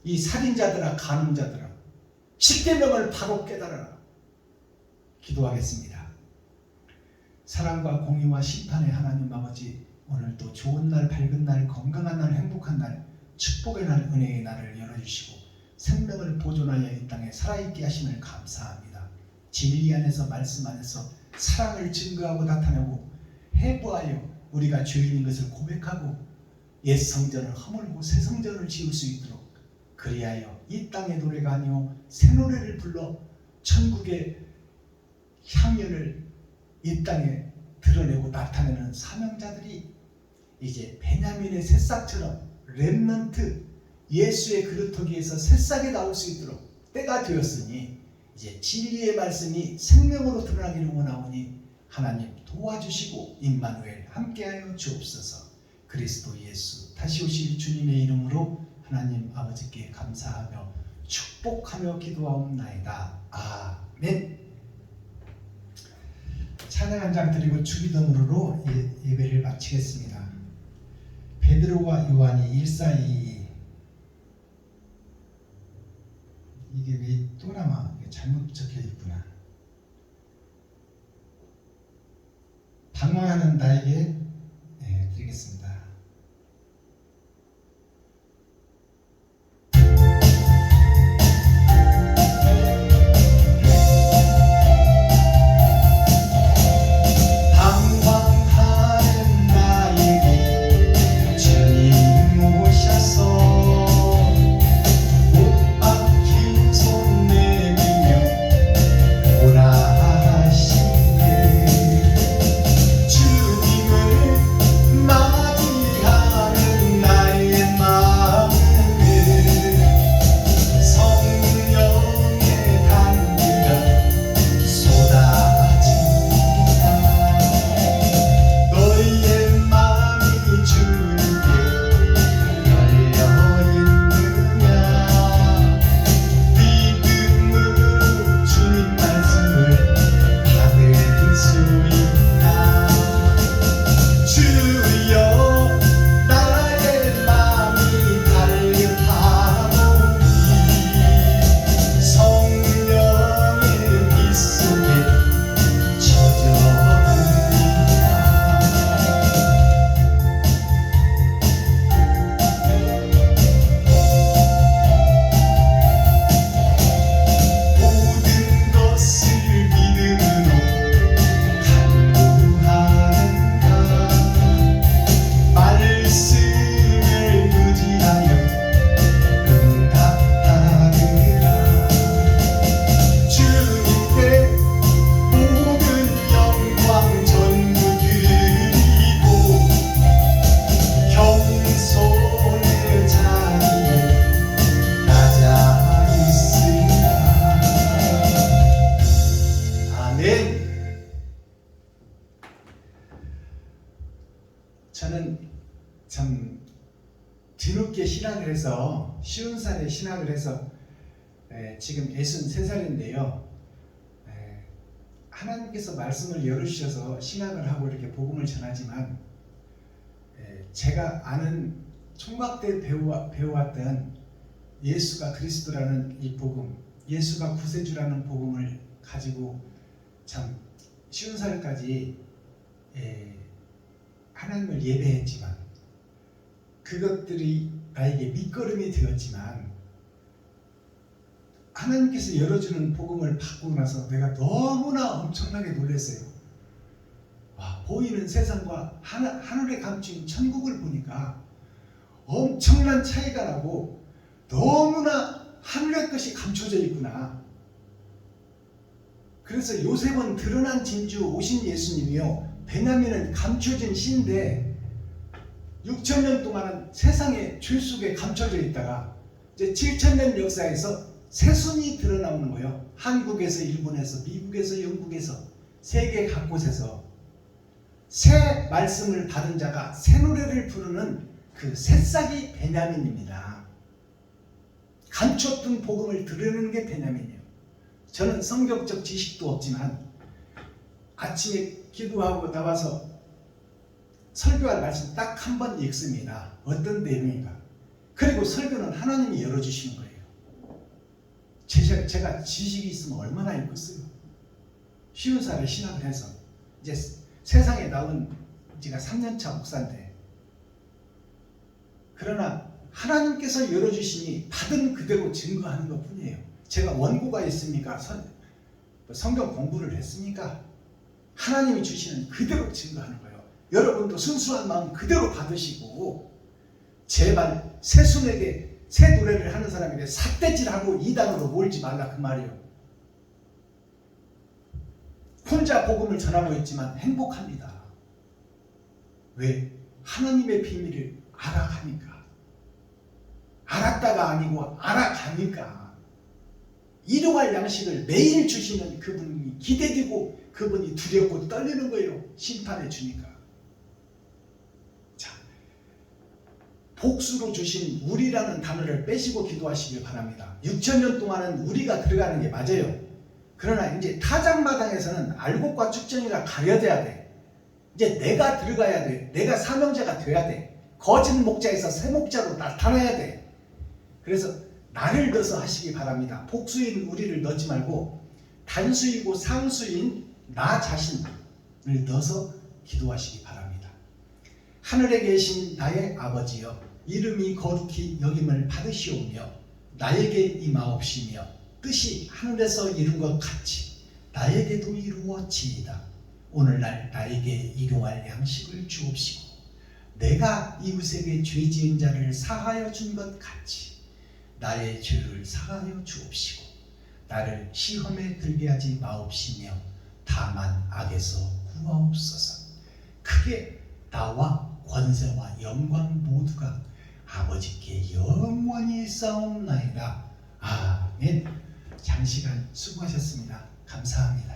이 살인자들아 간음자들아 십계명을 바로 깨달아라. 기도하겠습니다. 사랑과 공의와 심판의 하나님 아버지, 오늘도 좋은 날, 밝은 날, 건강한 날, 행복한 날, 축복의 날, 은혜의 날을 열어주시고 생명을 보존하여 이 땅에 살아있게 하심을 감사합니다. 진리 안에서 말씀 안에서 사랑을 증거하고 나타내고 해부하여 우리가 죄인인 것을 고백하고 옛 성전을 허물고 새 성전을 지을 수 있도록, 그리하여 이 땅의 노래가 아니오 새 노래를 불러 천국의 향연을 이 땅에 드러내고 나타내는 사명자들이 이제 베냐민의 새싹처럼 렘넌트 예수의 그루터기에서 새싹이 나올 수 있도록 때가 되었으니 이제 진리의 말씀이 생명으로 드러나기를 원하오니 하나님 도와주시고 임마누엘 함께하여 주옵소서. 그리스도 예수 다시 오실 주님의 이름으로 하나님 아버지께 감사하며 축복하며 기도하옵나이다. 아멘. 찬양 한 장 드리고 주기도문으로 예배를 마치겠습니다. 베드로와 요한이 1:4-2. 이게 왜 또 남아? 잘못 적혀 있구나. 방황하는 나에게 드리겠습니다. 저는 참 뒤늦게 신학을 해서 쉬운 살에 신학을 해서 지금 63살인데요. 하나님께서 말씀을 열어주셔서 신학을 하고 이렇게 복음을 전하지만 제가 아는 총각 때 배워왔던 예수가 그리스도라는 이 복음, 예수가 구세주라는 복음을 가지고 참 쉬운 살까지 하나님을 예배했지만 그것들이 나에게 밑거름이 되었지만 하나님께서 열어주는 복음을 받고 나서 내가 너무나 엄청나게 놀랐어요. 와, 보이는 세상과 하늘에 감춘 천국을 보니까 엄청난 차이가 나고 너무나 하늘의 것이 감춰져 있구나. 그래서 요셉은 드러난 진주 오신 예수님이요, 베냐민은 감춰진 씨인데 6,000년 동안은 세상의 죄 속에 감춰져 있다가 이제 7,000년 역사에서 새순이 드러나오는 거예요. 한국에서, 일본에서, 미국에서, 영국에서, 세계 각곳에서 새 말씀을 받은 자가 새 노래를 부르는 그 새싹이 베냐민입니다. 감췄던 복음을 드러내는 게 베냐민이에요. 저는 성경적 지식도 없지만 아침에 기도하고 나와서 설교할 말씀 딱 한 번 읽습니다. 어떤 내용인가. 그리고 설교는 하나님이 열어주시는 거예요. 제가 지식이 있으면 얼마나 읽겠어요. 50살에 신학을 해서 이제 세상에 나온 지가 3년차 목사인데, 그러나 하나님께서 열어주시니 받은 그대로 증거하는 것 뿐이에요. 제가 원고가 있습니까? 성경 공부를 했습니까? 하나님이 주시는 그대로 증거하는 거예요. 여러분도 순수한 마음 그대로 받으시고, 제발 새순에게 새 노래를 하는 사람에게 삿대질하고 이단으로 몰지 말라 그 말이에요. 혼자 복음을 전하고 있지만 행복합니다. 왜? 하나님의 비밀을 알아가니까. 알았다가 아니고 알아가니까. 일용할 양식을 매일 주시는 그분이 기대되고 그분이 두렵고 떨리는 거예요. 심판해 주니까. 자, 복수로 주신 우리라는 단어를 빼시고 기도하시길 바랍니다. 6,000년 동안은 우리가 들어가는 게 맞아요. 그러나 이제 타작마당에서는 알곡과 쭉정이가 가려져야 돼. 이제 내가 들어가야 돼. 내가 사명자가 돼야 돼. 거짓 목자에서 새 목자로 나타나야 돼. 그래서 나를 넣어서 하시기 바랍니다. 복수인 우리를 넣지 말고 단수이고 상수인 나 자신을 넣어서 기도하시기 바랍니다. 하늘에 계신 나의 아버지여, 이름이 거룩히 여김을 받으시오며 나에게 임하옵시며 뜻이 하늘에서 이룬 것 같이 나에게도 이루어지이다. 오늘날 나에게 일용할 양식을 주옵시고 내가 이웃에게 죄 지은 자를 사하여 준 것 같이 나의 죄를 사하여 주옵시고 나를 시험에 들게 하지 마옵시며 다만 악에서 구하옵소서. 크게 나와 권세와 영광 모두가 아버지께 영원히 싸움나이다. 아멘. 장시간 수고하셨습니다. 감사합니다.